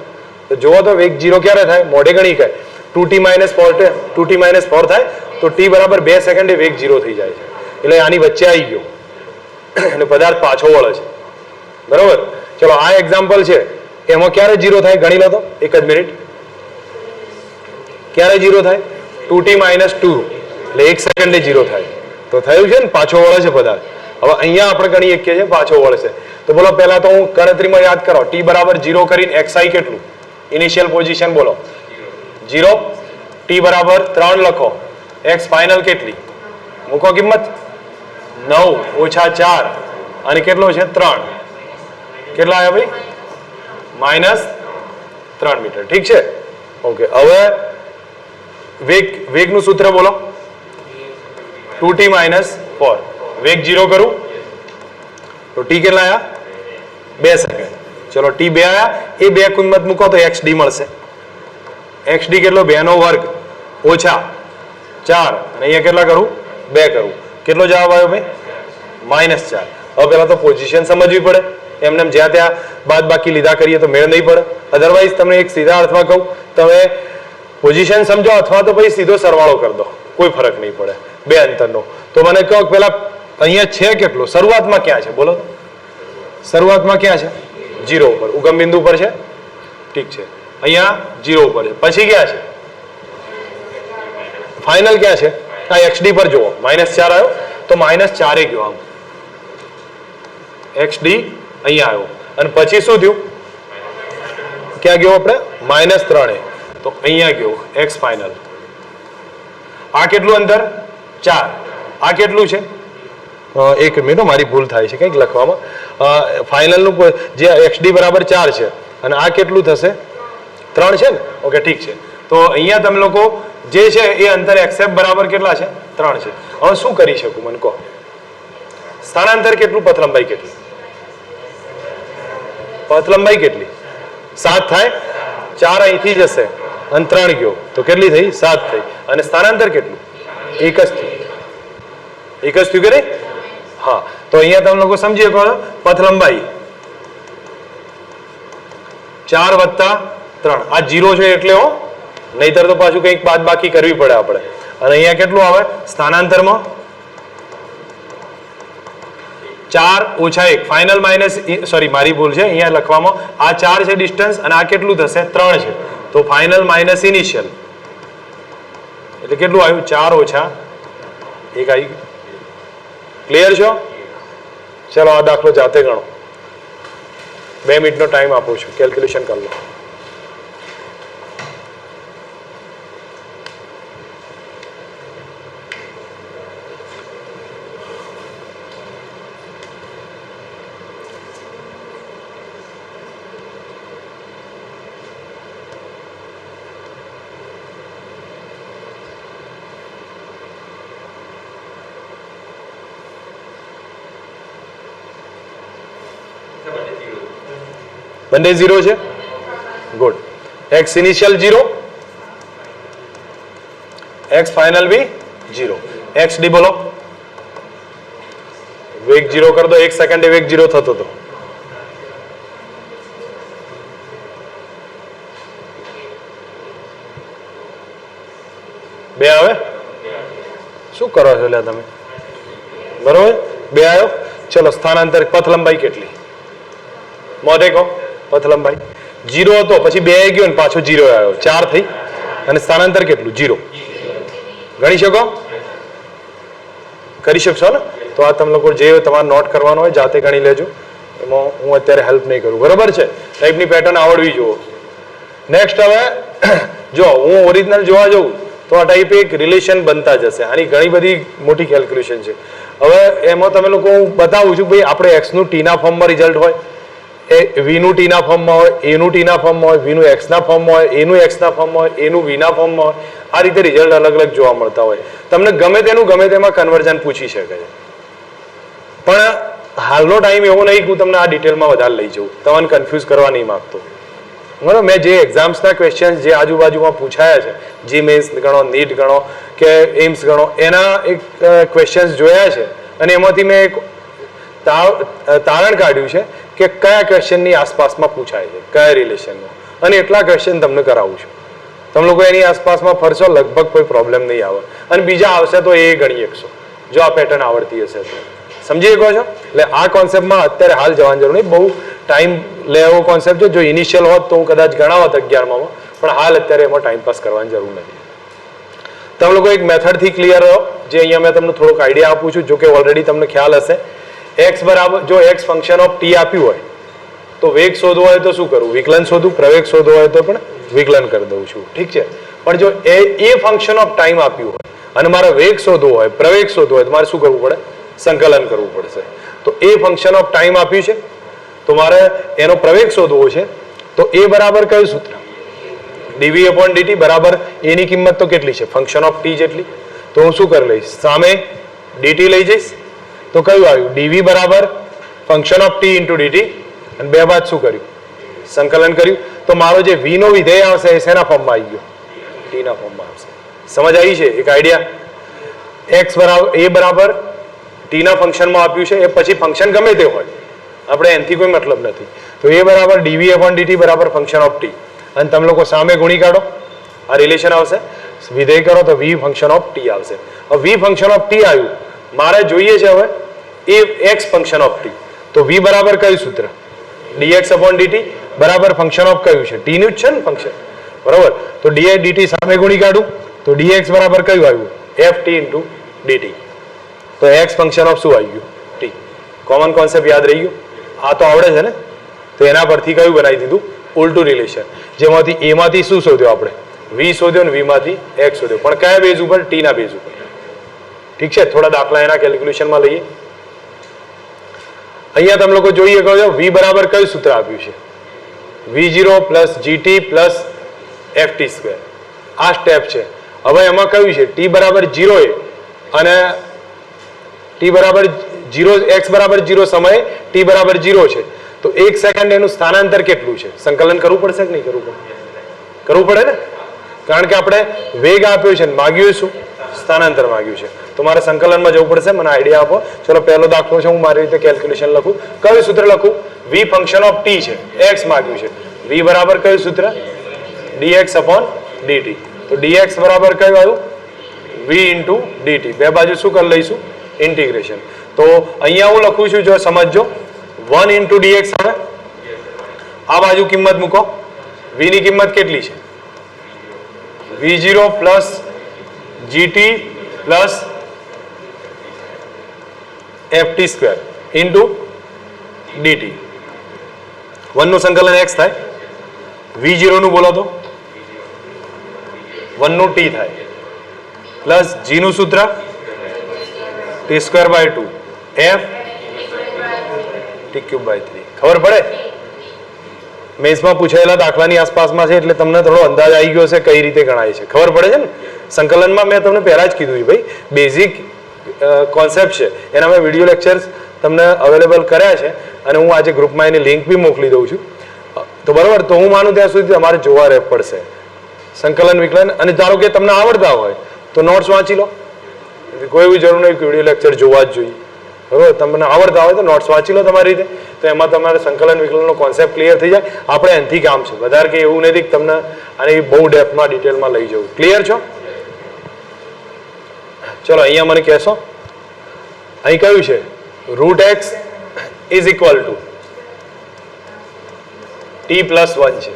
તો જોવો તો વેગ 0 ક્યારે થાય? મોઢે ગણી કહે 2t - 4 થાય તો t બરાબર 2 સેકન્ડે વેગ 0 થઈ જાય છે. એટલે આની વચ્ચે આવી ગયો અને પદાર્થ પાછો વળે છે. બરોબર? ચલો આ એક્ઝામ્પલ છે, એમાં ક્યારે 0 થાય ગણી લો તો, એક જ મિનિટ. ક્યારે 0 થાય? 2t - 2 એટલે 1 સેકન્ડે 0 થાય. તો થયું છે ને, પાછો વળે છે પદાર્થ. હવે અહીંયા આપણે ગણી શકીએ છીએ પાછો વળશે. તો બોલો પહેલા તો હું ગણતરીમાં યાદ કરો, t બરાબર 0 કરીને xi કેટલું? ઇનિશિયલ પોઝિશન બોલો 0, t બરાબર 3 લખો, x ફાઇનલ કેટલી મૂકો કિંમત? 9 ઓછા 4 અને કેટલો છે 3, કેટલા આવ્યા ભાઈ? -3 મીટર. ઠીક છે, ઓકે. હવે વેગનું સૂત્ર બોલો. 2t - 4. વેગ 0 કરું તો t કેટલા આયા? 2 સેકન્ડ. ચલો t 2 આયા, એ 2 કિંમત મૂકો તો xd મળશે. xd કેટલો? 2 નો વર્ગ ઓછા 4 અને અહીંયા કેટલા કરું? 2 કરું. કેટલો જવાબ આવ્યો ભાઈ? -4. હવે પહેલા તો પોઝિશન સમજવી પડે. એમને જ્યાં ત્યાં બાદ બાકી લીધા કરીએ તો મેળ નહીં પડે. અધરવાઇઝ તમને એક સીધા અર્થમાં કહું, તમે પોઝિશન સમજો અથવા તો પછી સીધો સરવાળો કરી દો, કોઈ ફરક નહીં પડે બે અંતરનો. તો મને કહો પેલા અહીંયા છે કેટલો? શરૂઆતમાં ક્યાં છે બોલો? શરૂઆતમાં ક્યાં છે? 0 ઉપર. ઉગમ બિંદુ પર છે. ઠીક છે, અહીંયા 0 ઉપર છે. પછી ક્યાં છે? ફાઇનલ ક્યાં છે? આ xd પર જુઓ, -4 આવ્યો તો -4 ગયો આમ. xd અહીંયા આવ્યો અને પછી શું થયું? ક્યાં ગયો આપણે? -3 તો અહીંયા ગયો x ફાઇનલ. આ કેટલું અંતર? 4. આ કેટલું છે? એક મિનિટ, મારી ભૂલ થાય છે કંઈક લખવામાં. ફાઇનલનું જે xd બરાબર 4 છે અને આ કેટલું થશે? 3 છે ને? ઓકે, ઠીક છે. તો અહીંયા તમે લોકો જે છે એ અંતર xf બરાબર કેટલા છે? 3 છે. હવે શું કરી શકું મને કહો? સ્થાનાંતર કેટલું? પથ લંબાઈ કેટલી? પથ લંબાઈ કેટલી? 7 થાય. 4 અહીંથી જશે અને 3 ગયો તો કેટલી થઈ? 7 થઈ. અને સ્થાનાંતર કેટલું? 1 જ થયું. 1 જ થયું કે નહીં? હા. તો અહીંયા તમે લોકો સમજી શકો છો, પથ લંબાઈ 4 વત્તા 3. આ 0 છે એટલે હો, નહીતર તો પાછું કંઈક બાદ બાકી કરવી પડે આપણે. અને અહીંયા કેટલું આવે સ્થાનાંતરમાં? 4 ઓછા 1. ફાઇનલ માઇનસ, સોરી મારી ભૂલ છે અહીંયા લખવામાં. આ 4 છે ડિસ્ટન્સ અને આ કેટલું થશે? 3 છે. તો ફાઇનલ માઇનસ ઇનિશિયલ એટલે કેટલું આવ્યું? 4 ઓછા 1 આવી. ક્લિયર છો? ચલો આ દાખલો જાતે ગણો. 2 મિનિટનો ટાઈમ આપું છું, કેલ્ક્યુલેશન કરી લો. બંને 0 છે. Good. x initial 0, x final બી 0. xd બોલો. વેગ 0 કર દો. 1 સેકન્ડે વેગ 0 થતો હતો. બે આવે? શું કરો છો લે તમે? બરોબર, 2 આવ્યો. ચલો સ્થાનાંતર પથ લંબાઈ કેટલી? મોઢે કહો. પથ લંબાઈ 0 હતો, પછી 2 આવી ગયો ને પાછો 0 આવ્યો, 4 થઈ. અને સ્થાનાંતર કેટલું? 0. ગણી શકો? કરી શકશો ને? તો આ તમે લોકો જે તમારે નોટ કરવાનો હોય જાતે ગણી લેજો, એમાં હું અત્યારે હેલ્પ નહીં કરું. બરોબર છે? ટાઈપની પેટર્ન આવડવી જુઓ. નેક્સ્ટ હવે જો હું ઓરિજિનલ જોવા જાઉં તો આ ટાઈપ એક રિલેશન બનતા જશે. આની ઘણી બધી મોટી કેલ્ક્યુલેશન છે. હવે એમાં તમે લોકો હું બતાવું છું ભાઈ, આપણે એક્સનું ટીના ફોર્મમાં રિઝલ્ટ હોય, એ વીનું ટીના ફોર્મમાં હોય, એનું ટીના ફોર્મમાં હોય, વીનું એક્સના ફોર્મમાં હોય, એનું એક્સના ફોર્મમાં હોય, એનું વીના ફોર્મમાં હોય. આ રીતે રિઝલ્ટ અલગ અલગ જોવા મળતા હોય. તમને ગમે તેનું ગમે તેમાં કન્વર્ઝન પૂછી શકે છે. પણ હાલનો ટાઈમ એવો નહીં કે હું તમને આ ડિટેલમાં વધારે લઈ જાઉં, તમને કન્ફ્યુઝ કરવા નહીં માંગતો. બરાબર? મેં જે એક્ઝામ્સના ક્વેશ્ચન જે આજુબાજુમાં પૂછાયા છે, જી મેન્સ ગણો, નીટ ગણો કે એમ્સ ગણો, એના એક ક્વેશ્ચન્સ જોયા છે અને એમાંથી મેં એક તારણ કાઢ્યું છે કે કયા ક્વેશ્ચનની આસપાસમાં પૂછાય છે, કયા રિલેશનમાં, અને એટલા ક્વેશ્ચન તમને કરાવું છું. તમે લોકો એની આસપાસમાં ફરશો, લગભગ કોઈ પ્રોબ્લેમ નહીં આવે. અને બીજા આવશે તો એ ગણી શકશો જો આ પેટર્ન આવડતી હશે તો. સમજી શકો છો? એટલે આ કોન્સેપ્ટમાં અત્યારે હાલ જવાની જરૂર નહીં, બહુ ટાઈમ લે એવો કોન્સેપ્ટ છે. જો ઇનિશિયલ હોત તો હું કદાચ ગણાવત 11માં, પણ હાલ અત્યારે એમાં ટાઈમ પાસ કરવાની જરૂર નથી. તમે લોકો એક મેથડથી ક્લિયર રહો, જે અહીંયા મેં તમને થોડોક આઈડિયા આપું છું. જો કે ઓલરેડી તમને ખ્યાલ હશે. એક્સ બરાબર, જો એક્સ ફંક્શન ઓફ ટી આપ્યું હોય તો વેગ શોધવો હોય તો શું કરવું? વિકલન શોધવું. પ્રવેગ શોધવો હોય તો પણ વિકલન કરી દઉં છું. ઠીક છે? પણ જો એ ફંક્શન ઓફ ટાઈમ આપ્યું હોય અને મારે વેગ શોધવો હોય, પ્રવેગ શોધવો હોય તો મારે શું કરવું પડે? સંકલન કરવું પડશે. તો એ ફંક્શન ઓફ ટાઈમ આપ્યું છે, તો મારે એનો પ્રવેગ શોધવો છે. તો એ બરાબર કયું સૂત્ર? ડીવી અપોન ડીટી બરાબર એની કિંમત તો કેટલી છે? ફંક્શન ઓફ ટી જેટલી. તો હું શું કરી લઈશ? સામે ડીટી લઈ જઈશ. તો કયું આવ્યું? ડીવી બરાબર function of T into DT, અને બે બાદ શું કર્યું? સંકલન કર્યું. તો મારો જે વી નો વિધેય આવશે એ શેના ફોર્મમાં આવી ગયો? ટી ના ફોર્મમાં આવશે. સમજ આવી છે? એક આઈડિયા. એક્સ બરાબર એ બરાબર ટી ના ફંક્શનમાં આપ્યું છે, એ પછી ફંક્શન ગમે તે હોય, આપણે એનાથી કોઈ મતલબ નથી. તો એ બરાબર ડીવી અપોન ડીટી બરાબર ફંક્શન ઓફ ટી, અને તમે લોકો સામે ગુણી કાઢો, આ રિલેશન આવશે. વિધેય કરો તો વી ફંક્શન ઓફ ટી આવશે. હવે વી ફંક્શન ઓફ ટી આવ્યું, મારે જોઈએ છે હવે એ એક્સ ફંક્શન ઓફ ટી. તો વી બરાબર કયું સૂત્ર? ડીએક્સ અપોન ડીટી બરાબર ફંક્શન ઓફ કયું છે? ટી નું જ છે ને ફંક્શન, બરાબર. તો ડીએક્સ ડીટી સામે ગુણી કાઢું તો ડીએક્સ બરાબર કયું આવ્યું? F T into DT. તો એક્સ ફંક્શન ઓફ શું આવી ગયું? ટી. કોમન કોન્સેપ્ટ યાદ રહી ગયું? આ તો આવડે છે ને? તો એના પરથી કયું બનાવી દીધું? ઉલટું રિલેશન. જેમાંથી એમાંથી શું શોધ્યો આપણે? વી શોધ્યો ને વી માંથી એક્સ શોધ્યો, પણ કયા બેઝ ઉપર? ટી ના બેઝ ઉપર. ઠીક છે, થોડા દાખલા એના કેલ્ક્યુલેશનમાં લઈએ. અહીંયા તમે લોકો જોઈએ કહો છો વી બરાબર કયું સૂત્ર આપ્યું છે? V0 plus GT plus FT square. આ સ્ટેપ છે. હવે એમાં કયું છે? ટી બરાબર 0 એ અને ટી બરાબર 0 એક્સ બરાબર 0 સમયે ટી બરાબર 0 છે. તો 1 સેકન્ડ એનું સ્થાનાંતર કેટલું છે? સંકલન કરવું પડશે કે નહીં કરવું પડે? કરવું પડે ને, કારણ કે આપણે વેગ આપ્યો છે, માગ્યું શું? સ્થાનાંતર માગ્યું છે. તો મારે સંકલનમાં જવું પડશે. મને આઈડિયા આપો. ચલો પહેલો દાખલો છે, હું મારી રીતે કેલ્ક્યુલેશન લખું. કયું સૂત્ર લખું? વી ફંક્શન ઓફ ટી છે, એક્સ માગ્યું છે. વી બરાબર કયું સૂત્ર? D X upon D T. તો ડીએક્સ બરાબર કયું આવ્યું? V into D T. બે બાજુ શું કરી લઈશું? ઇન્ટિગ્રેશન. તો અહીંયા હું લખું છું, જો સમજજો, 1 ઇન્ટુ ડીએક્સ આવે. આ બાજુ કિંમત મૂકો. વી ની કિંમત કેટલી છે? V0 plus GT plus FT square into DT. 1 નું સંકલન x થાય, V0 નું બોલો તો 1 નું t થાય, પ્લસ g નું સૂત્ર t square by 2 f t cube by 3. ખબર પડે? મેથ્સમાં પૂછાયેલા દાખલાની આસપાસમાં છે, એટલે તમને થોડો અંદાજ આવી ગયો છે કઈ રીતે ગણાય છે. ખબર પડે છે ને? સંકલનમાં મેં તમને પહેલા જ કીધું ભાઈ, બેઝિક કોન્સેપ્ટ છે, એના મેં વિડીયો લેક્ચર્સ તમને અવેલેબલ કર્યા છે, અને હું આજે ગ્રુપમાં એની લિંક બી મોકલી દઉં છું. તો બરાબર, તો હું માનું ત્યાં સુધી તમારે જોવા રહે પડશે સંકલન વિકલન. અને ધારો કે તમને આવડતા હોય તો નોટ્સ વાંચી લો, કોઈ એવી જરૂર નહીં કે વિડીયો લેક્ચર જોવા જ જોઈએ. બરાબર, તમને આવડતા હોય તો નોટ્સ વાંચી લો તમારી રીતે, તો એમાં તમારે સંકલન વિકલનનો કોન્સેપ્ટ ક્લિયર થઈ જાય. આપણે એનાથી કામ છે, વધારે કે એવું નથી કે તમને આની બહુ ડેપ્થમાં ડિટેલમાં લઈ જવું. ક્લિયર છો? ચલો અહીંયા મને કહેશો, અહીં કયું છે? Root x is equal two T plus 1 છે.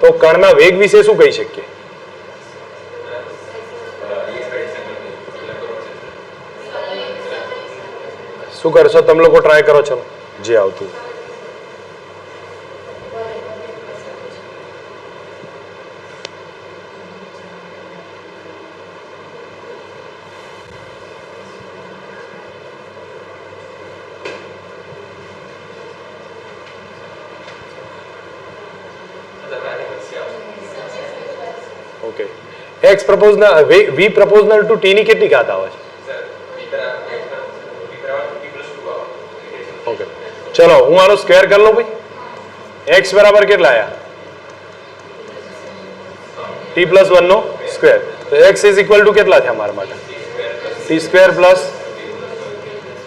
તો કણના વેગ વિશે શું કહી શકીએ? શું કરશો તમે લોકો? ટ્રાય કરો. ચલો જે આવતું. Okay, x પ્રપોઝનલ v પ્રપોઝનલ two t ની કેટલી ઘાત આવે છે? ઓકે, ચલો હું આનો સ્ક્વેર કરી લઉં ભાઈ. x બરાબર કેટલા આયા? t પ્લસ 1 નો સ્ક્વેર. તો x ઇઝ ઇક્વલ ટુ કેટલા થયા મારા માટે? t square plus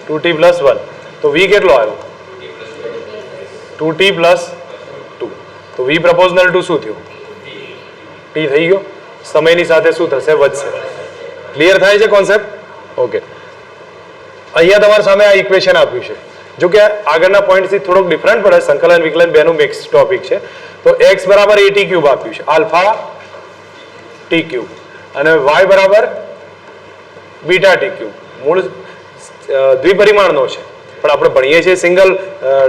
2t plus 1. તો v કેટલો આવ્યો? 2t plus 2. તો v પ્રપોઝનલ ટુ શું થયું? t થઈ ગયો. સમયની સાથે શું થશે? વધશે. ક્લિયર થાય છે કોન્સેપ્ટ? ઓકે, અહીંયા તમારી સામે આ ઇક્વેશન આપ્યું છે. જો કે આગળના પોઈન્ટથી થોડોક ડિફરન્ટ પડે, સંકલન વિકલન બેનું મિક્સ ટોપિક છે. તો x બરાબર at ક્યુબ આપ્યું છે, આલ્ફા t ક્યુબ, અને y બરાબર બીટા t ક્યુબ. મૂળ દ્વિપરિમાણનો છે, પણ આપણે ભણીએ છીએ સિંગલ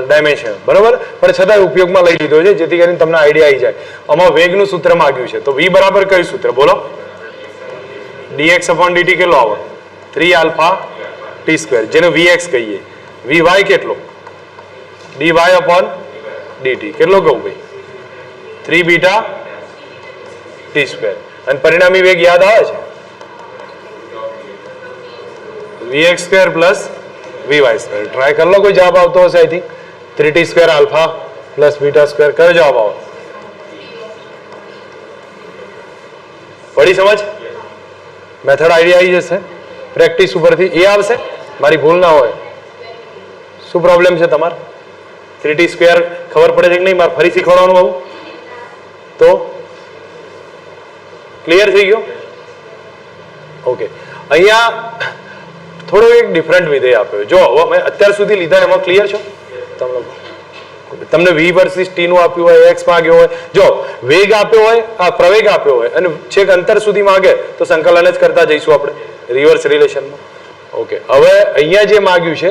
ડાયમેન્શન, બરાબર, પણ છતાં ઉપયોગમાં લઈ લીધો છે જેથી કરીને તમને આઈડિયા આવી જાય. આમાં વેગનું સૂત્ર માંગ્યું છે, તો v બરાબર કયું સૂત્ર બોલો? dx upon dt કેટલો આવે? 3 આલ્ફા ટી સ્ક્વેર, જેને વીએક્સ કહીએ. વીવાય કેટલો? ડીવાય અપોન ડીટી કેટલો કહું ભાઈ? 3 બીટા ટી સ્ક્વેર. અને પરિણામી વેગ યાદ આવે છે? VX square plus VY square. Try કરી લો, કોઈ જવાબ આવતો હશે I think. 3t square alpha plus beta square, કયો જવાબ આવે? પડી સમજ? મેથડ આઈડિયા આવી જશે પ્રેક્ટિસ ઉપરથી, એ આવશે. મારી ભૂલ ના હોય. શું પ્રોબ્લેમ છે તમારે? 3t સ્ક્વેર ખબર પડે છે કે નહીં? મારે ફરી શીખવાડવાનું આવું તો ક્લિયર થઈ ગયો? ઓકે. અહીંયા થોડો એક ડિફરન્ટ વિધેય આપ્યો. જો હવે મેં અત્યાર સુધી લીધા એમાં ક્લિયર છો તમને? v વર્સિસ t નું આપ્યું હોય, x માંગ્યો હોય, જો વેગ આપ્યો હોય, પ્રવેગ આપ્યો હોય અને છેક અંતર સુધી માંગે તો સંકલન જ કરતા જઈશું આપણે રિવર્સ રિલેશનમાં. ઓકે. હવે અહીંયા જે માંગ્યું છે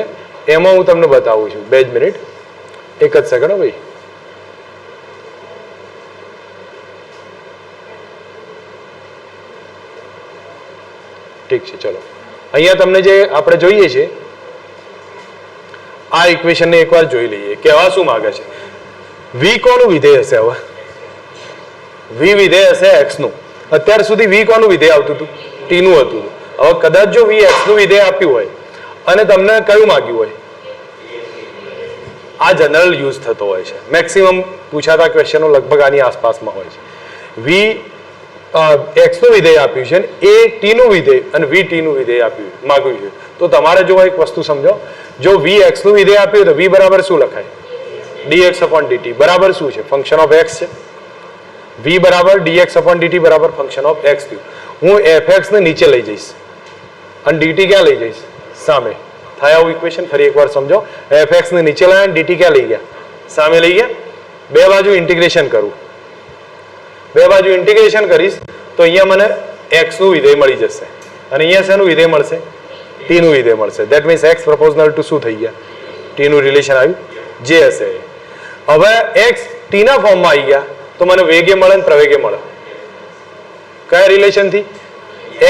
એમાં હું તમને બતાવું છું. 2 મિનિટ, એક જ સેકન્ડ ભાઈ. ઠીક છે, ચલો. અહીંયા તમને જે આપણે જોઈએ છે આ ઇક્વેશનને એકવાર જોઈ લઈએ કે આવા શું માંગે છે. v કોનું વિધેય હશે? હવે v વિધેય હશે x નું. અત્યાર સુધી v કોનું વિધેય આવતું હતું? t નું હતું. હવે કદાચ જો v x નું વિધેય આપ્યું હોય અને તમને કયું માંગ્યું હોય, આ જનરલ યુઝ થતો હોય છે. મેક્સિમમ પૂછાતા ક્વેશ્ચનો લગભગ આની આસપાસમાં હોય છે. v x નું વિધેય આપ્યું છે ને એ t નું વિધેય અને v t નું વિધેય આપ્યું માંગ્યું છે. તો તમારે જો એક વસ્તુ સમજો, જો v x નું વિધેય આપ્યું તો v બરાબર શું લખાય? dx upon dt બરાબર શું છે? ફંક્શન ઓફ x છે. v બરાબર dx upon dt બરાબર ફંક્શન ઓફ x થયું. હું fx ને નીચે લઈ જઈશ અને dt ક્યાં લઈ જઈશ? સામે. થાય આવું ઇક્વેશન? ફરી એકવાર સમજો. fx ને નીચે લાવ્યા અને dt ક્યાં લઈ ગયા? સામે લઈ ગયા. બે બાજુ ઇન્ટિગ્રેશન કરું. બે બાજુ ઇન્ટિગ્રેશન કરીશ તો અહીંયા મને x નું વિધેય મળી જશે અને અહીંયા શેનું વિધેય મળશે? t નું વિધેય મળશે. That means x proportional to શું થઈ ગયા? t નું રિલેશન આવ્યું જે હશે. હવે x t ના ફોર્મમાં આવી ગયા તો મને વેગે મળે ને પ્રવેગે મળે. કયા રિલેશનથી?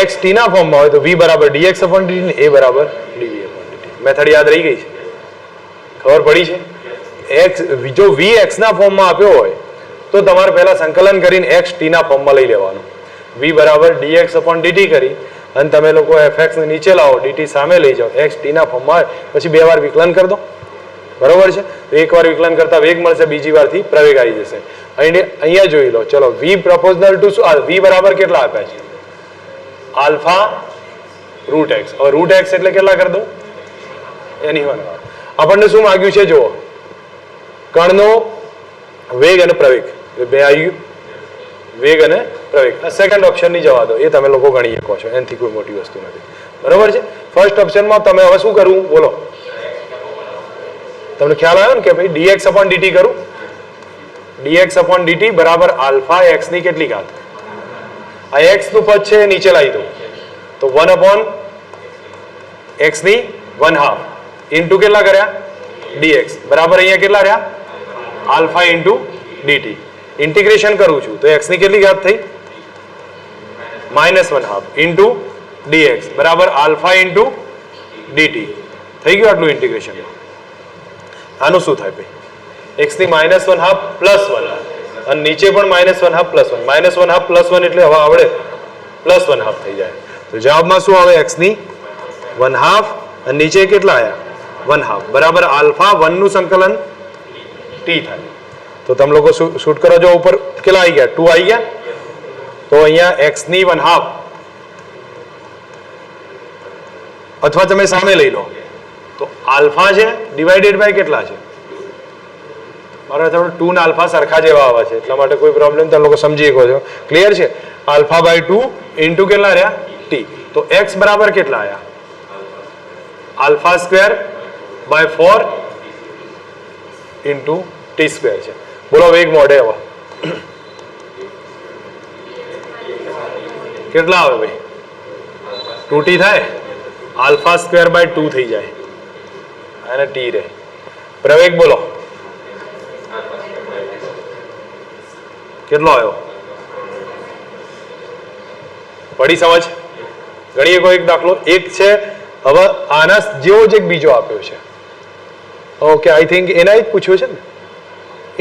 x t ના ફોર્મમાં હોય તો v બરાબર dx upon dt ને a બરાબર dv upon dt. મેથડ યાદ રહી ગઈ છે? ખબર પડી છે? x જો v x ના ફોર્મમાં આપ્યો હોય તો તમારે પહેલા સંકલન કરીને x t ના ફોર્મમાં લઈ લેવાનું. v બરાબર dx upon dt કરી અને તમે લોકો fx ને નીચે લાવો, dt સામે લઈ જાઓ, x t ના ફોર્મમાં આવે પછી 2 વાર વિકલન કરી દો. બરોબર છે? તો એક વાર વિકલન કરતા વેગ મળશે, બીજી વારથી પ્રવેગ આવી જશે. અહીંયા જોઈ લો. ચલો, v પ્રોપોઝનલ ટુ શું? v બરાબર કેટલા આપ્યા છે? Alpha root x. હવે રૂટ x એટલે કેટલા કરી દઉં? એની આપણને શું માંગ્યું છે? જુઓ, કણનો વેગ અને પ્રવેગ બે આવ્યું. વેગ અને પ્રવેગ. સેકન્ડ ઓપ્શન ની જવા દો, એ તમે લોકો ગણી શકો છો, એનાથી કોઈ મોટી વસ્તુ નથી. બરોબર છે? ફર્સ્ટ ઓપ્શનમાં તમે હવે શું કરવું બોલો? તમને ખ્યાલ આવ્યો ને કે ભાઈ dx upon dt કરું. dx upon dt બરાબર આલ્ફા x ની કેટલી ઘાત? આ x નું પદ છે નીચે લાવી દો તો 1 upon x ની 1/2 ઇન્ટુ કેટલા કર્યા? dx બરાબર અહીંયા કેટલા રહ્યા? Alpha into dt. ઇન્ટિગ્રેશન કરું છું તો x ની કેટલી ઘાત થઈ? -1/2 ઇન્ટુ dx બરાબર આલ્ફા ઇન્ટુ dt. થઈ ગયું આટલું ઇન્ટિગ્રેશન. આનું શું થાય ભાઈ? x ની -1/2 પ્લસ 1 અને નીચે પણ -1/2 પ્લસ 1. -1/2 પ્લસ 1 એટલે હવે આવડે +1/2 થઈ જાય. તો જવાબમાં શું આવે? x ની 1/2 અને નીચે કેટલા આવ્યા? 1/2 બરાબર આલ્ફા 1 નું સંકલન t થાય. તો તમે લોકો શૂટ કરો. જો ઉપર કેટલા આવી ગયા? 2 આવી ગયા. તો અહીંયા x ની 1/2 અથવા તમે સામે લઈ લો તો આલ્ફા છે ડિવાઇડેડ બાય કેટલા છે? મારા થોડું 2 ના આલ્ફા સરખા જેવા આવે છે એટલા માટે કોઈ પ્રોબ્લેમ તમે લોકો સમજી શકો છો. ક્લિયર છે? આલ્ફા બાય 2 ઇન્ટુ કેટલા રહ્યા? t. તો x બરાબર કેટલા આવ્યા? Alpha square by 4 into T square છે. બોલો વેગ મોડે હવે કેટલા આવે ભાઈ? 2t થાય. આલ્ફા સ્ક્વેર બાય 2 થઈ જાય અને t રહે. પ્રવેગ બોલો કેટલો આવ્યો? પડી સમજ? ગણીએ કોઈ એક દાખલો. એક છે હવે આના જેવો જ એક બીજો આપ્યો છે. ઓકે, આઈ થિંક એના જ પૂછ્યો છે ને,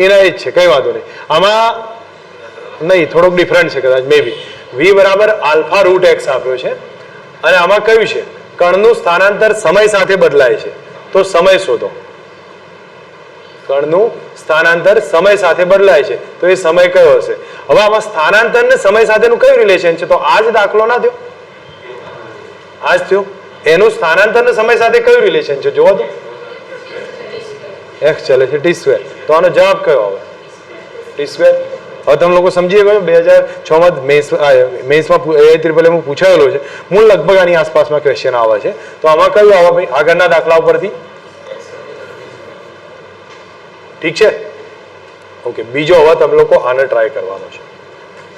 એના જ છે, કઈ વાંધો નહીં. આમાં નહીં, થોડોક ડિફરન્ટ છે કદાચ, મે બી. v બરાબર આલ્ફા રૂટ એક્સ આપ્યો છે અને આમાં કયું છે, કણનું સ્થાનાંતર સમય સાથે બદલાય છે, તો સમય શોધો. કણનું સ્થાનાંતર સમય સાથે બદલાય છે, તો એ સમય કયો હશે? હવે આમાં સ્થાનાંતર ને સમય સાથેનું કયું રિલેશન છે? તો આ જ દાખલો ના થયો, આ જ થયો. એનું સ્થાનાંતર ને સમય સાથે કયું રિલેશન છે જોવો તો, x ચાલે છે t². તો આનો જવાબ કયો આવે? t². હવે તમે લોકો સમજી ગયો, 2006 માં મેન્સમાં AIEEE પૂછાયેલો છે. મૂળ લગભગ આની આસપાસમાં ક્વેશ્ચન આવે છે. તો આમાં કયું આવે ભાઈ આગળના દાખલા ઉપરથી? ઠીક છે, ઓકે. બીજો હવે તમે લોકો આને ટ્રાય કરવાનો છે,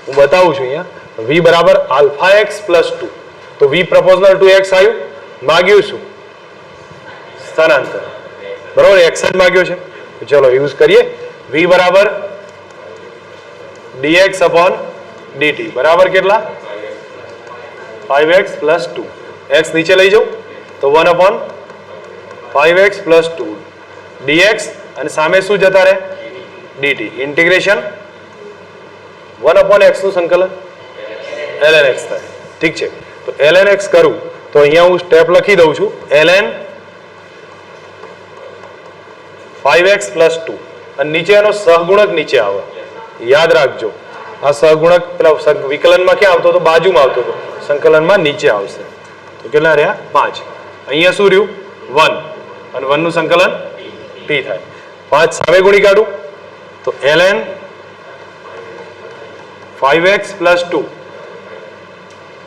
હું બતાવું છું અહીંયા. v બરાબર આલ્ફા એક્સ પ્લસ 2, તો v પ્રપોઝનલ ટુ એક્સ આવ્યું, માગ્યું શું? સ્થાનાંતર, બરાબર, એક્સ જ માગ્યો છે. ચલો યુઝ કરીએ. v બરાબર dx અપોન dt બરાબર કેટલા? 5x plus 2. x નીચે લઈ જાઉં તો 1 અપોન 5x પ્લસ 2 dx, અને સામે શું જતા રહે? dt. ઇન્ટિગ્રેશન 1 અપોન x નું સંકલન ln x થાય. ઠીક છે, તો ln x કરું તો અહીંયા હું સ્ટેપ લખી દઉં છું. ln 5x પ્લસ 2 અને નીચે એનો સહગુણક નીચે આવે. યાદ રાખજો, આ સહગુણક પેલા વિકલનમાં ક્યાં આવતો હતો? બાજુમાં આવતો હતો, સંકલનમાં નીચે આવશે. તો કેટલા રહ્યા? 5. અહીંયા શું રહ્યું? 1, અને 1 નું સંકલન t થાય. 5 સામે ગુણી કાઢું તો ln 5x પ્લસ 2.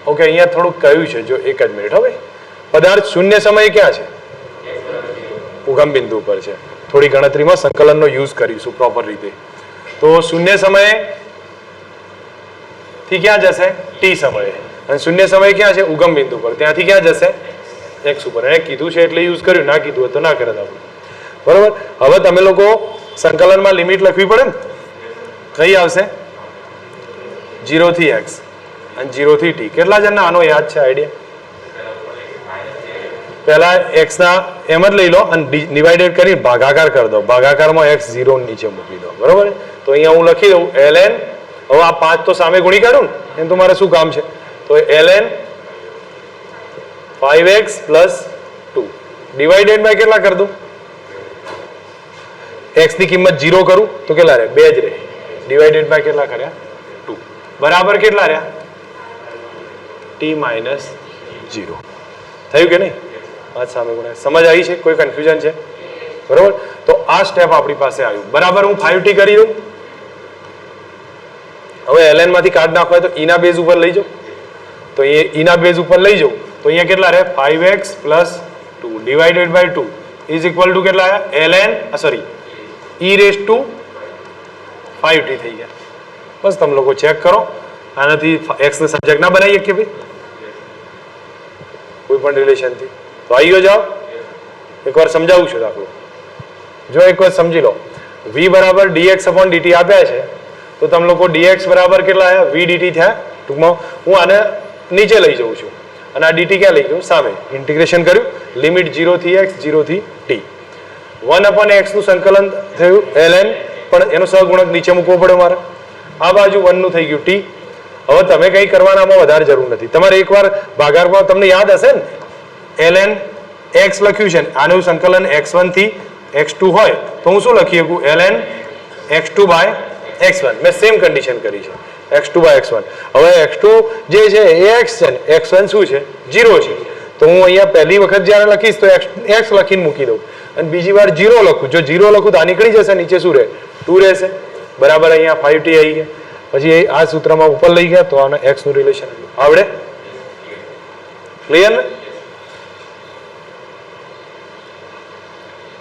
ઓકે, અહીંયા થોડુંક કહ્યું છે, જો એક જ મિનિટ. હવે પદાર્થ શૂન્ય સમયે ક્યાં છે? ઉગમ બિંદુ પર છે. થોડી ગણતરીમાં સંકલનનો યુઝ કરીશું પ્રોપર રીતે. તો શૂન્ય સમયે થી ક્યાં જશે? t સમયે. અને શૂન્ય સમયે ક્યાં છે? ઉગમ બિંદુ પર. ત્યાંથી ક્યાં જશે? x ઉપર. એને કીધું છે એટલે યુઝ કર્યું, ના કીધું હોય તો ના કરે આપણે. બરોબર. હવે તમે લોકો સંકલનમાં લિમિટ લખવી પડે ને, કઈ આવશે? 0 થી x અને 0 થી t. કેટલા જણને આનો યાદ છે આઈડિયા? પહેલા x ના એમ જ લઈ લો અને ડિવાઇડેડ કરી ભાગાકાર કરી દો. ભાગાકારમાં x 0 નીચે મૂકી દો. બરોબર. તો અહીંયા હું લખી દઉં ln, હવે આ 5 તો સામે ગુણી કાઢું ને, એમ તો મારે શું કામ છે? તો ln 5x plus 2 divided by કેટલા કરી દઉં? x ની કિંમત 0 કરું તો કેટલા રહે? 2 જ રહે. ડિવાઇડેડ બાય કેટલા કર્યા? 2 બરાબર કેટલા રહ્યા? t minus 0. થયું કે નહીં? આ સામે ગુણ્યા. સમજ આવી છે? કોઈ કન્ફ્યુઝન છે? બરોબર. તો આ સ્ટેપ આપણી પાસે આવ્યું. બરાબર, હું 5t કરી દઉં. હવે ln માંથી કાઢ નાખવા હોય તો e ના બેઝ ઉપર લઈ જાઉં. તો એ e ના બેઝ ઉપર લઈ જાઉં તો અહીંયા કેટલા રહે? 5x plus 2 divided by 2 is equal to કેટલા આવ્યા? ln sorry e raise to 5t થઈ ગયા. બસ તમે લોકો ચેક કરો. આનાથી x ને સબ્જેક્ટ ના બનાવીએ કે ભાઈ કોઈ પણ રિલેશનથી? તો આવી ગયો જવાબ. એકવાર સમજાવું છું દાખલો, જો એકવાર સમજી લો. v બરાબર dx અપોન dt આપ્યા છે, તો તમે લોકો dx બરાબર કેટલા આવ્યા? v dt થયા. ટૂંકમાં હું આને નીચે લઈ જઉં છું અને આ dt ક્યાં લઈ જાઉં? સામે. ઇન્ટિગ્રેશન કર્યું, લિમિટ 0 થી x 0 થી t. 1 અપોન x નું સંકલન થયું ln, પણ એનો સહગુણક નીચે મૂકવો પડે મારે. આ બાજુ 1 નું થઈ ગયું t. હવે તમે કંઈ કરવાનામાં વધારે જરૂર નથી. તમારે એકવાર ભાગાકારમાં તમને યાદ હશે ને, ln x લખ્યું છે, આનું સંકલન x1 થી x2 હોય તો હું શું લખી શકું? ln x2 by x1. મેં સેમ કન્ડિશન કરી છે, x2 બાય x1. હવે x2 જે છે એ x છે ને x1 શું છે? 0 છે. તો હું અહીંયા પહેલી વખત જ્યારે લખીશ તો x લખીને મૂકી દઉં અને બીજી વાર 0 લખું. જો 0 લખું તો આ નીકળી જશે, નીચે શું રહે? 2 રહેશે. બરાબર. અહીંયા 5t આવી ગયા. પછી આ સૂત્રમાં ઉપર લઈ ગયા તો આને x નું રિલેશન આવડે? ક્લિયર ને?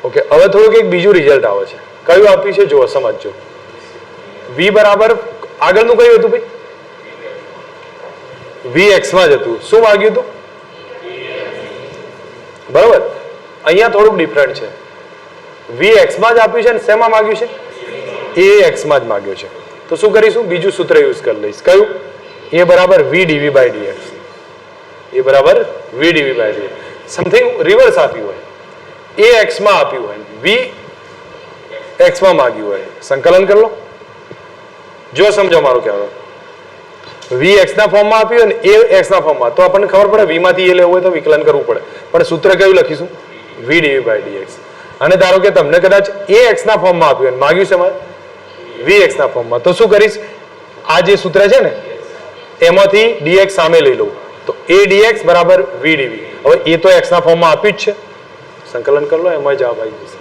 ઓકે. હવે થોડુંક એક બીજું રિઝલ્ટ આવે છે. કયું આપ્યું છે જુઓ, સમજજો. v બરાબર આગળનું કયું હતું ભાઈ? v x માં જ હતું. શું માગ્યું હતું? બરોબર. અહીંયા થોડુંક ડિફરન્ટ છે. v x માં જ આપ્યું છે ને શેમાં માગ્યું છે? a x માં જ માગ્યું છે. તો શું કરીશું? બીજું સૂત્ર યુઝ કરી લઈશ. કયું? a બરાબર v dv by dx. a બરાબર v dv by dx. Something reverse આપ્યું હોય, એ એક્સમાં આપ્યું હોય, વી એક્સમાં માગ્યું હોય, સંકલન કરી લો. જો સમજો મારું કહેવાનું, વી એક્સના ફોર્મમાં આપ્યું હોય ને એ એક્સના ફોર્મમાં, તો આપણને ખબર પડે વીમાંથી એ લેવું હોય તો વિકલન કરવું પડે. પણ સૂત્ર કયું લખીશું? વી ડીવી બાય ડીએક્સ. અને ધારો કે તમને કદાચ એ એક્સના ફોર્મમાં આપ્યું હોય માગ્યું છે મારે વી એક્સના ફોર્મમાં, તો શું કરીશ? આ જે સૂત્ર છે ને એમાંથી ડીએક્સ સામે લઈ લઉં, તો એ ડીએક્સ બરાબર વી ડીવી. હવે એ તો એક્સના ફોર્મમાં આપ્યું જ છે, સંકલન કરી લો, એમાં જવાબ આવી જશે.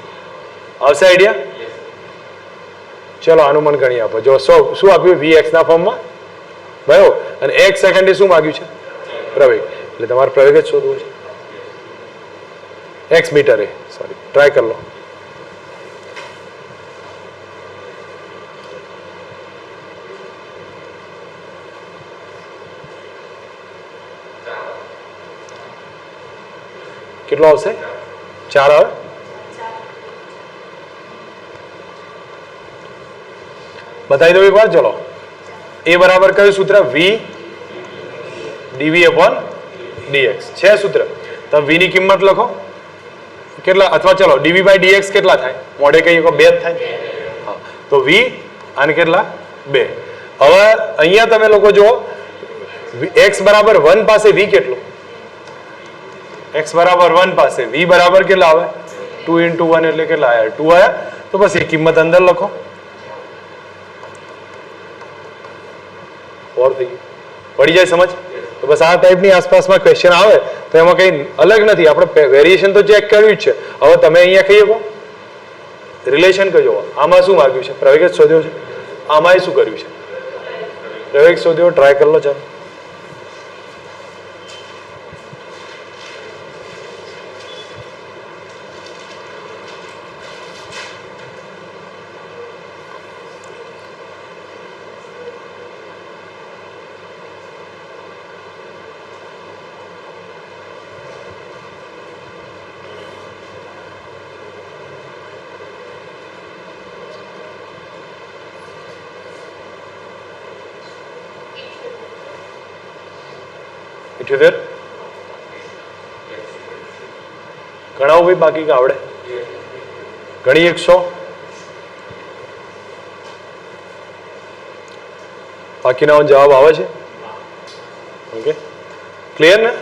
આવશે આઈડિયા? ચલો આનું મન ગણી આપો. જો શું આપ્યું? વી એક્સના ફોર્મમાં, બરાબર. અને એક્સ સેકન્ડે શું માગ્યું છે? પ્રવેગ. એટલે તમારે પ્રવેગ જ શોધવો છે. એક્સ મીટરે, સોરી, ટ્રાય કરી લો. કેટલો આવશે? 4 આવે. બતાવી દો એક વાર. ચલો, એ બરાબર કયું સૂત્ર? વી ડીવી અપોન ડીએક્સ છે સૂત્ર. તમે વી ની કિંમત લખો કેટલા, અથવા ચલો ડીવી બાય ડીએક્સ કેટલા થાય? મોઢે કઈ 2 જ થાય. હા, તો વી અને કેટલા? 2. હવે અહીંયા તમે લોકો જો એક્સ બરાબર 1 પાસે વી કેટલો? એક્સ બરાબર 1 પાસે વી બરાબર કેટલા આવે? 2 × 1 એટલે કેટલા આવ્યા? 2 આવ્યા. તો બસ એ કિંમત અંદર લખો. ઓર થઈ ગયું, પડી જાય સમજ? તો બસ આ ટાઈપની આસપાસમાં ક્વેશ્ચન આવે તો એમાં કંઈ અલગ નથી, આપણે વેરિએશન તો ચેક કર્યું જ છે. હવે તમે અહીંયા કહી શકો રિલેશન કયો? આમાં શું માગ્યું છે? પ્રવેગ જ શોધ્યો છે. આમાં શું કર્યું છે? પ્રવેગ શોધ્યો. ટ્રાય કરી લો. ચાલો, ગણાવો ભાઈ, બાકી કે આવડે? ગણી 100. બાકીના જવાબ આવે છે? ઓકે, ક્લિયર ને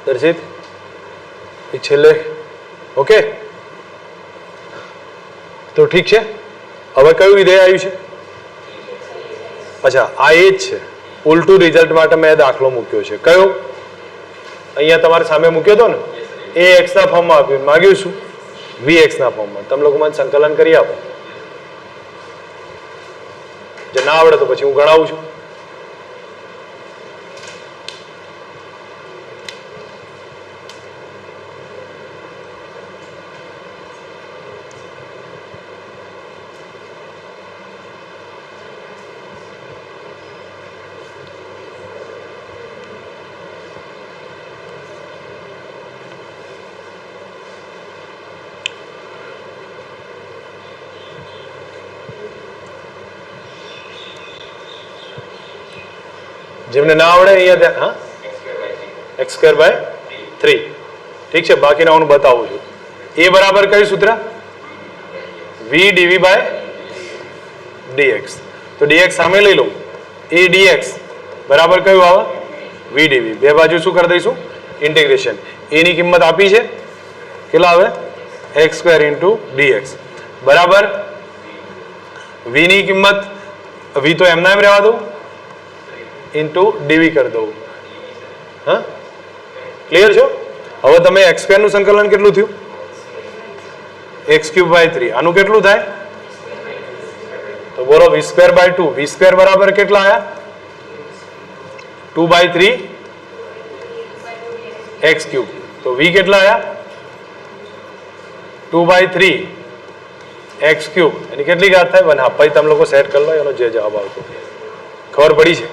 દર્શિત? એ છેલ્લે ઓકે, તો ઠીક છે. હવે કયું વિધેય આવ્યું છે? અચ્છા, આ એ જ છે. ઉલટું રિઝલ્ટ માટે મેં દાખલો મૂક્યો છે. કયો? અહીંયા તમારે સામે મૂક્યો હતો ને, એ એક્સના ફોર્મમાં આપ્યું, માગ્યું શું? વી એક્સના ફોર્મમાં. તમે લોકો મને સંકલન કરી આપો. જો ના આવડે તો પછી હું ગણાવું છું. જેમને ના આવડે અહીંયા, હા, x²/3. ઠીક છે, બાકીના હું બતાવું છું. એ બરાબર કયું સૂત્ર? વી ડીવી બાય ડીએક્સ. તો ડીએક્સ સામે લઈ લઉં. એ ડીએક્સ બરાબર કયું આવે? વી ડીવી. બે બાજુ શું કરી દઈશું? ઇન્ટિગ્રેશન. એની કિંમત આપી છે કેટલા આવે? x² × dx બરાબર. વી ની કિંમત, વી તો એમના એમ રહેવા દઉં, ઇન્ટુ ડીવી કરી દઉં. હા, ક્લિયર છો? હવે તમે x² નું સંકલન કેટલું થયું? x³/3. આનું કેટલું થાય? તો બોલો v²/2. v² બરાબર કેટલા આયા? 2/3 x³. તો v કેટલા આયા? 2/3 x³. એની કેટલી ઘાત થાય? 1/2. પછી તમે લોકો સેટ કરી લો, એનો જે જવાબ આવતો. ખબર પડી છે?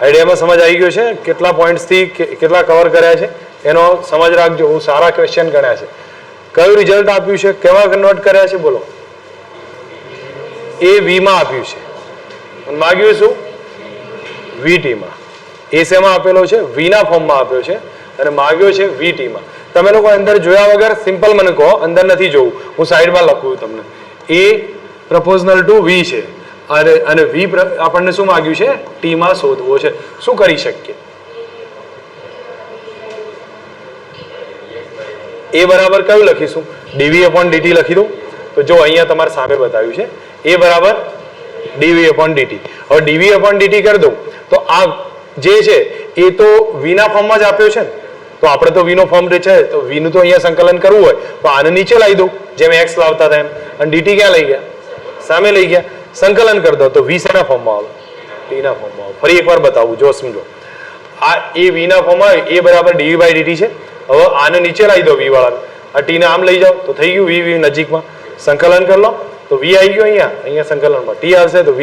આઈડિયામાં સમજ આવી ગયો છે? કેટલા પોઈન્ટ્સ થી કેટલા કવર કર્યા છે એનો સમજ રાખજો. હું સારા ક્વેશ્ચન ગણ્યા છે. કયું રિઝલ્ટ આપ્યું છે? કેવા કન્વર્ટ કર્યા છે? બોલો. એ વી માં આપ્યું છે, માગ્યું શું? વીટી માં. એ શેમાં આપેલો છે? v ના ફોર્મમાં આપ્યો છે અને માગ્યો છે vt માં. તમે લોકો અંદર જોયા વગર સિમ્પલ મને કહો, અંદર નથી જોવું, હું સાઈડમાં લખું તમને. a પ્રપોઝનલ ટુ v છે અને v આપણને શું માંગ્યું છે? t માં શોધવો છે. શું કરી શકીએ? a બરાબર કયું લખીશું? dv upon dt લખી દઉં. તો જો અહીંયા તમારા સામે બતાવ્યું છે a બરાબર dv upon dt. હવે dv upon dt કરી દઉં તો આ જે છે એ તો v ના ફોર્મમાં જ આપ્યો છે ને, તો આપણે તો v નો ફોર્મ છે, તો v નું તો અહીંયા સંકલન કરવું હોય તો આને નીચે લાવી દઉં જેમ x લાવતા હતા એમ, અને dt ક્યાં લઈ ગયા? સામે લઈ ગયા. સંકલન કરી દો તો v શેના ફોર્મમાં આવે? t ના ફોર્મમાં આવે. ફરી એકવાર બતાવું, જો સમજો. આ એ v ના ફોર્મમાં આવે, a બરાબર dv by dt છે. હવે આને નીચે લાવી દો v વાળાને, આ t ને આમ લઈ જાઓ તો થઈ ગયું v નજીકમાં. સંકલન કરી લો તો v આવી ગયો અહીંયા સંકલનમાં, t આવશે તો v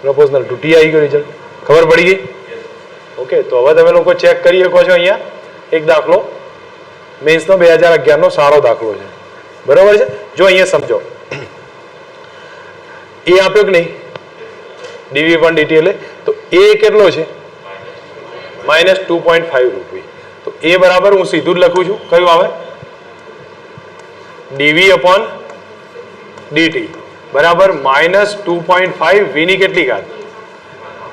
પ્રપોઝનલ ટુ t આવી ગયો રિઝલ્ટ. ખબર પડી ગઈ? ઓકે, તો હવે તમે લોકો ચેક કરી શકો છો. અહીંયા એક દાખલો મેન્સનો 2011 નો સારો દાખલો છે, બરોબર છે. જો અહીંયા સમજો, એ આપ્યો કે નહીં dv upon dt, એટલે તો a કેટલો છે? -2.5 રૂપિયા. તો a બરાબર હું સીધું જ લખું છું, કયું આવે? dv upon dt બરાબર -2.5 v ની કેટલી ઘાત?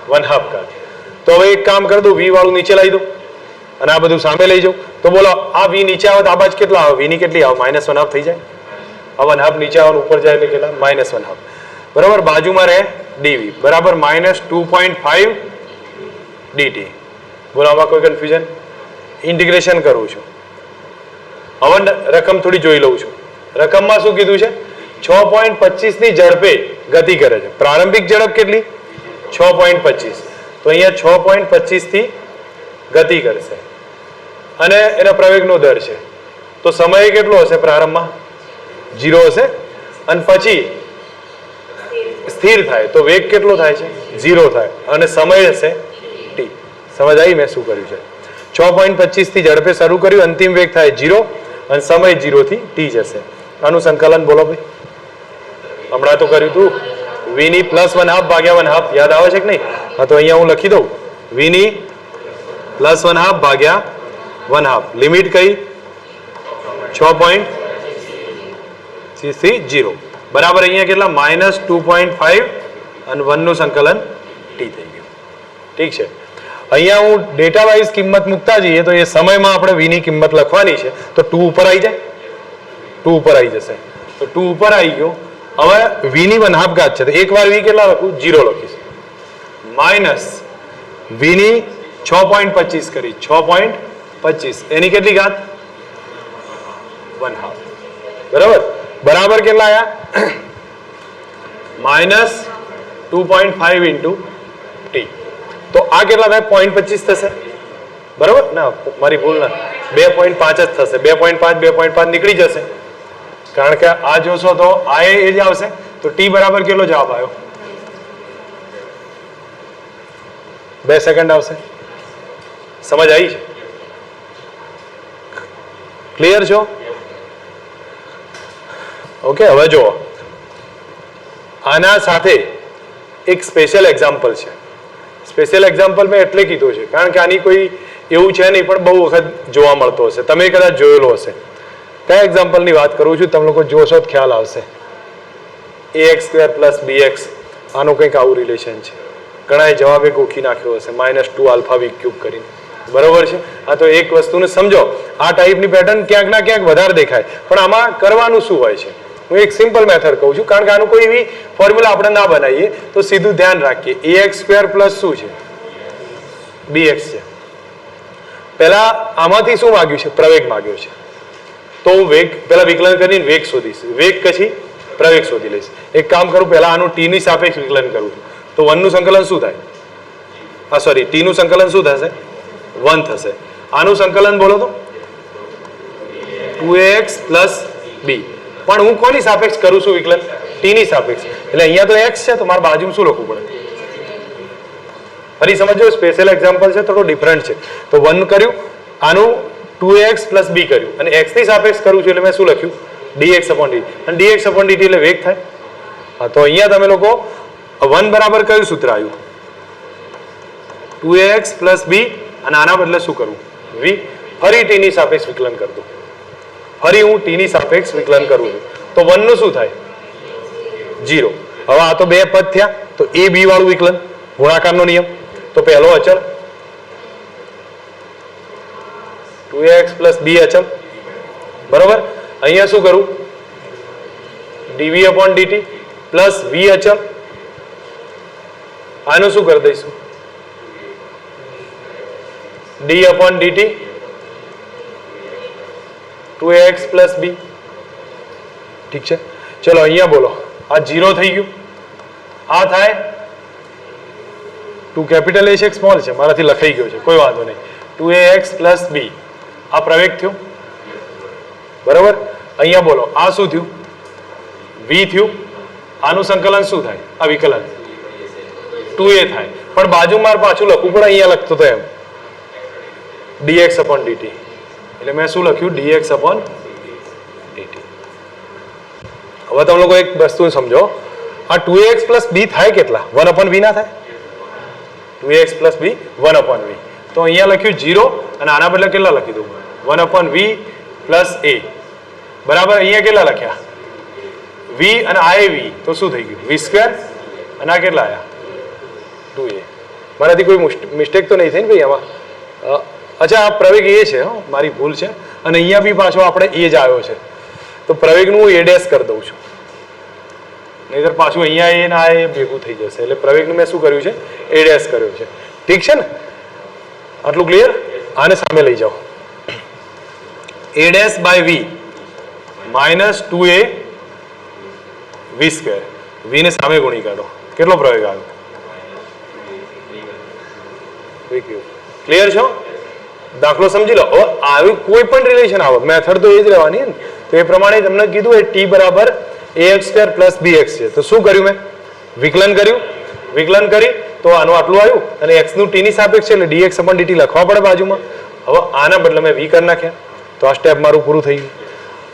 1/2 ઘાત. તો હવે એક કામ કરી દઉં, v વાળું નીચે લાવી દઉં અને આ બધું સામે લઈ જાઉં. તો બોલો આ v નીચે આવે તો આ બાજુ કેટલા આવે? v ની કેટલી આવે? -1/2 થઈ જાય. આ 1/2 નીચે આવે ઉપર જાય એટલે કેટલા? -1/2. બરાબર. બાજુમાં રહે dv બરાબર -2.5 dt. બોલો આમાં કોઈ કન્ફ્યુઝન? ઇન્ટિગ્રેશન કરું છું. હવે રકમ થોડી જોઈ લઉં છું. રકમમાં શું કીધું છે? 6.25 ની ઝડપે ગતિ કરે છે. પ્રારંભિક ઝડપ કેટલી? 6.25. તો અહીંયા 6.25 થી ગતિ કરશે અને એના પ્રવેગનો દર છે. તો સમય કેટલો હશે? પ્રારંભમાં 0 હશે અને પછી સ્થિર થાય તો વેગ કેટલો થાય છે? 0 થાય અને સમય હશે t. સમજ આવી મેં શું કર્યું છે? 6.25 થી ઝડપે શરૂ કર્યું, અંતિમ વેગ થાય 0 અને સમય 0 થી t જશે. આનું સંકલન બોલો ભાઈ. હમણાં તો કર્યું તું v ની +1/2 ભાગ્યા 1/2, યાદ આવે છે કે નહીં? હા, તો અહીંયા હું લખી દઉં v ની +1/2 ભાગ્યા 1/2. લિમિટ કઈ? 6.25 થી 0 બરાબર અહીંયા કેટલા? -2.5 અને 1 નું સંકલન t થઈ ગયું. ઠીક છે. અહીંયા હું ડેટા વાઇઝ કિંમત મૂકતા જઈએ તો એ સમયમાં આપણે v ની કિંમત લખવાની છે. તો 2 ઉપર આવી જાય, 2 ઉપર આવી જશે. તો 2 ઉપર આવી ગયો. હવે v ની 1/2 ઘાત છે તો એકવાર v કેટલા લખું? 0 લખીશ. માઇનસ v ની 6.25 કરી, 6.25 એની કેટલી ઘાત? 1/2. બરાબર. બરાબર કેટલા આયા? -2.5 ઇન્ટુ t. તો આ કેટલા થાય? 0.25 થશે. બરાબર ના, મારી ભૂલ ના, 2.5 જ થશે. 2.5 નીકળી જશે કારણ કે આ જોશો તો આ એ જ આવશે. તો t બરાબર કેટલો જવાબ આવ્યો? 2 સેકન્ડ આવશે. સમજ આવી છે? ક્લિયર છો? ઓકે. હવે જુઓ, આના સાથે એક સ્પેશિયલ એક્ઝામ્પલ છે. સ્પેશિયલ એક્ઝામ્પલ મેં એટલે કીધું છે કારણ કે આની કોઈ એવું છે નહીં પણ બહુ વખત જોવા મળતો હશે, તમે કદાચ જોયેલો હશે. કયા એક્ઝામ્પલની વાત કરું છું? તમે લોકો જોશો તો ખ્યાલ આવશે. ax² + bx, આનું કંઈક આવું રિલેશન છે. ઘણાએ જવાબે ગોખી નાખ્યો હશે -2 આલ્ફા v³ કરીને. બરોબર છે. હા, તો એક વસ્તુને સમજો, આ ટાઈપની પેટર્ન ક્યાંક ના ક્યાંક વધારે દેખાય પણ આમાં કરવાનું શું હોય છે? હું એક સિમ્પલ મેથડ કહું છું કારણ કે આનું કોઈ એવી ફોર્મ્યુલા આપણે ના બનાવીએ તો સીધું ધ્યાન રાખીએ. ax² + શું છે? bx છે. પહેલા આમાંથી શું માગ્યું છે? પ્રવેગ માગ્યો છે. તો હું વેગ પહેલા વિકલન કરીને વેગ શોધીશ, વેગ પછી પ્રવેગ શોધી લઈશ. એક કામ કરું, પહેલા આનું t ની સાપેક્ષ વિકલન કરું છું તો 1 નું સંકલન શું થાય? હા સોરી, t નું સંકલન શું થશે? 1 થશે. આનું સંકલન બોલો તો 2ax + b. પણ હું કોની સાપેક્ષ કરું છું વિકલન? t ની સાપેક્ષ. એટલે અહીંયા તો x છે તો મારે બાજુમાં શું લખવું પડે? ફરી સમજો, સ્પેશિયલ એક્ઝામ્પલ છે, થોડો ડિફરન્ટ છે. તો 1 કર્યું, આનું 2ax + b કર્યું અને x ની સાપેક્ષ કરું છું એટલે મેં શું લખ્યું? dx upon dt. અને dx upon dt એટલે વેગ થાય. હા, તો અહીંયા તમે લોકો 1 બરાબર કયું સૂત્ર આવ્યું? 2ax પ્લસ બી અને આના બદલે શું કરવું v ફરી t ની સાપેક્ષ વિકલન કરી દઉં ફરી હું t ની સાપેક્ષ વિકલન કરું છું તો 1 નું શું થાય 0 હવે આ તો બે પદ થયા તો a b વાળું વિકલન ગુણાકારનો નિયમ તો પહેલો અચળ 2ax પ્લસ b અચળ બરોબર અહીંયા શું કરું dv upon dt plus v અચળ આનું શું કરી દઈશું d upon dt 2ax plus b ઠીક છે ચલો અહીંયા બોલો આ 0 થઈ ગયું આ થાય 2 કેપિટલ h એક સ્મોલ છે મારાથી લખાઈ ગયો છે કોઈ વાંધો નહીં 2ax પ્લસ b આ પ્રવેગ થયો બરાબર અહીંયા બોલો આ શું થયું v થયું આનું સંકલન શું થાય આ વિકલન 2a થાય પણ બાજુમાં પાછું લખવું પડે અહીંયા લખતો તો એમ dx upon dt એટલે મેં શું લખ્યું dx upon dt હવે તમે લોકો એક વસ્તુ સમજો આ 2ax plus b થાય કેટલા 1 upon v ના થાય 2ax plus b 1 upon v તો અહીંયા લખ્યું 0 અને આના બદલે કેટલા લખી દઉં 1 upon v plus a બરાબર અહીંયા કેટલા લખ્યા v અને આ v તો શું થઈ ગયું v સ્ક્વેર અને આ કેટલા આયા 2a મારાથી કોઈ મિસ્ટેક તો નહીં થઈ ને ભાઈ આમાં અચ્છા આ પ્રવેગ એ છે મારી ભૂલ છે અને અહીંયા બી પાછો આપણે એ જ આવ્યો છે તો પ્રવેગનું હું a ડેશ કરી દઉં છું નહીતર પાછું અહીંયા એ ના એ ભેગું થઈ જશે એટલે પ્રવેગનું મેં શું કર્યું છે a ડેશ કર્યો છે ઠીક છે ને આટલું ક્લિયર આને સામે લઈ જાઓ a dash by v minus 2a v square v ને સામે ગુણી કાઢો કેટલો પ્રવેગ આવ્યો ક્લિયર છો દાખલો સમજી લો હવે આવી કોઈ પણ રિલેશન આવે મેથડ તો એ જ રહેવાની ને તો એ પ્રમાણે તમને કીધું એ t બરાબર ax સ્ક્વેર પ્લસ bx છે તો શું કર્યું મેં વિકલન કરી તો આનું આટલું આવ્યું અને x નું t ની સાપેક્ષ છે એટલે dx upon dt લખવા પડે બાજુમાં હવે આના બદલે મેં v કરી નાખ્યા તો આ સ્ટેપ મારું પૂરું થઈ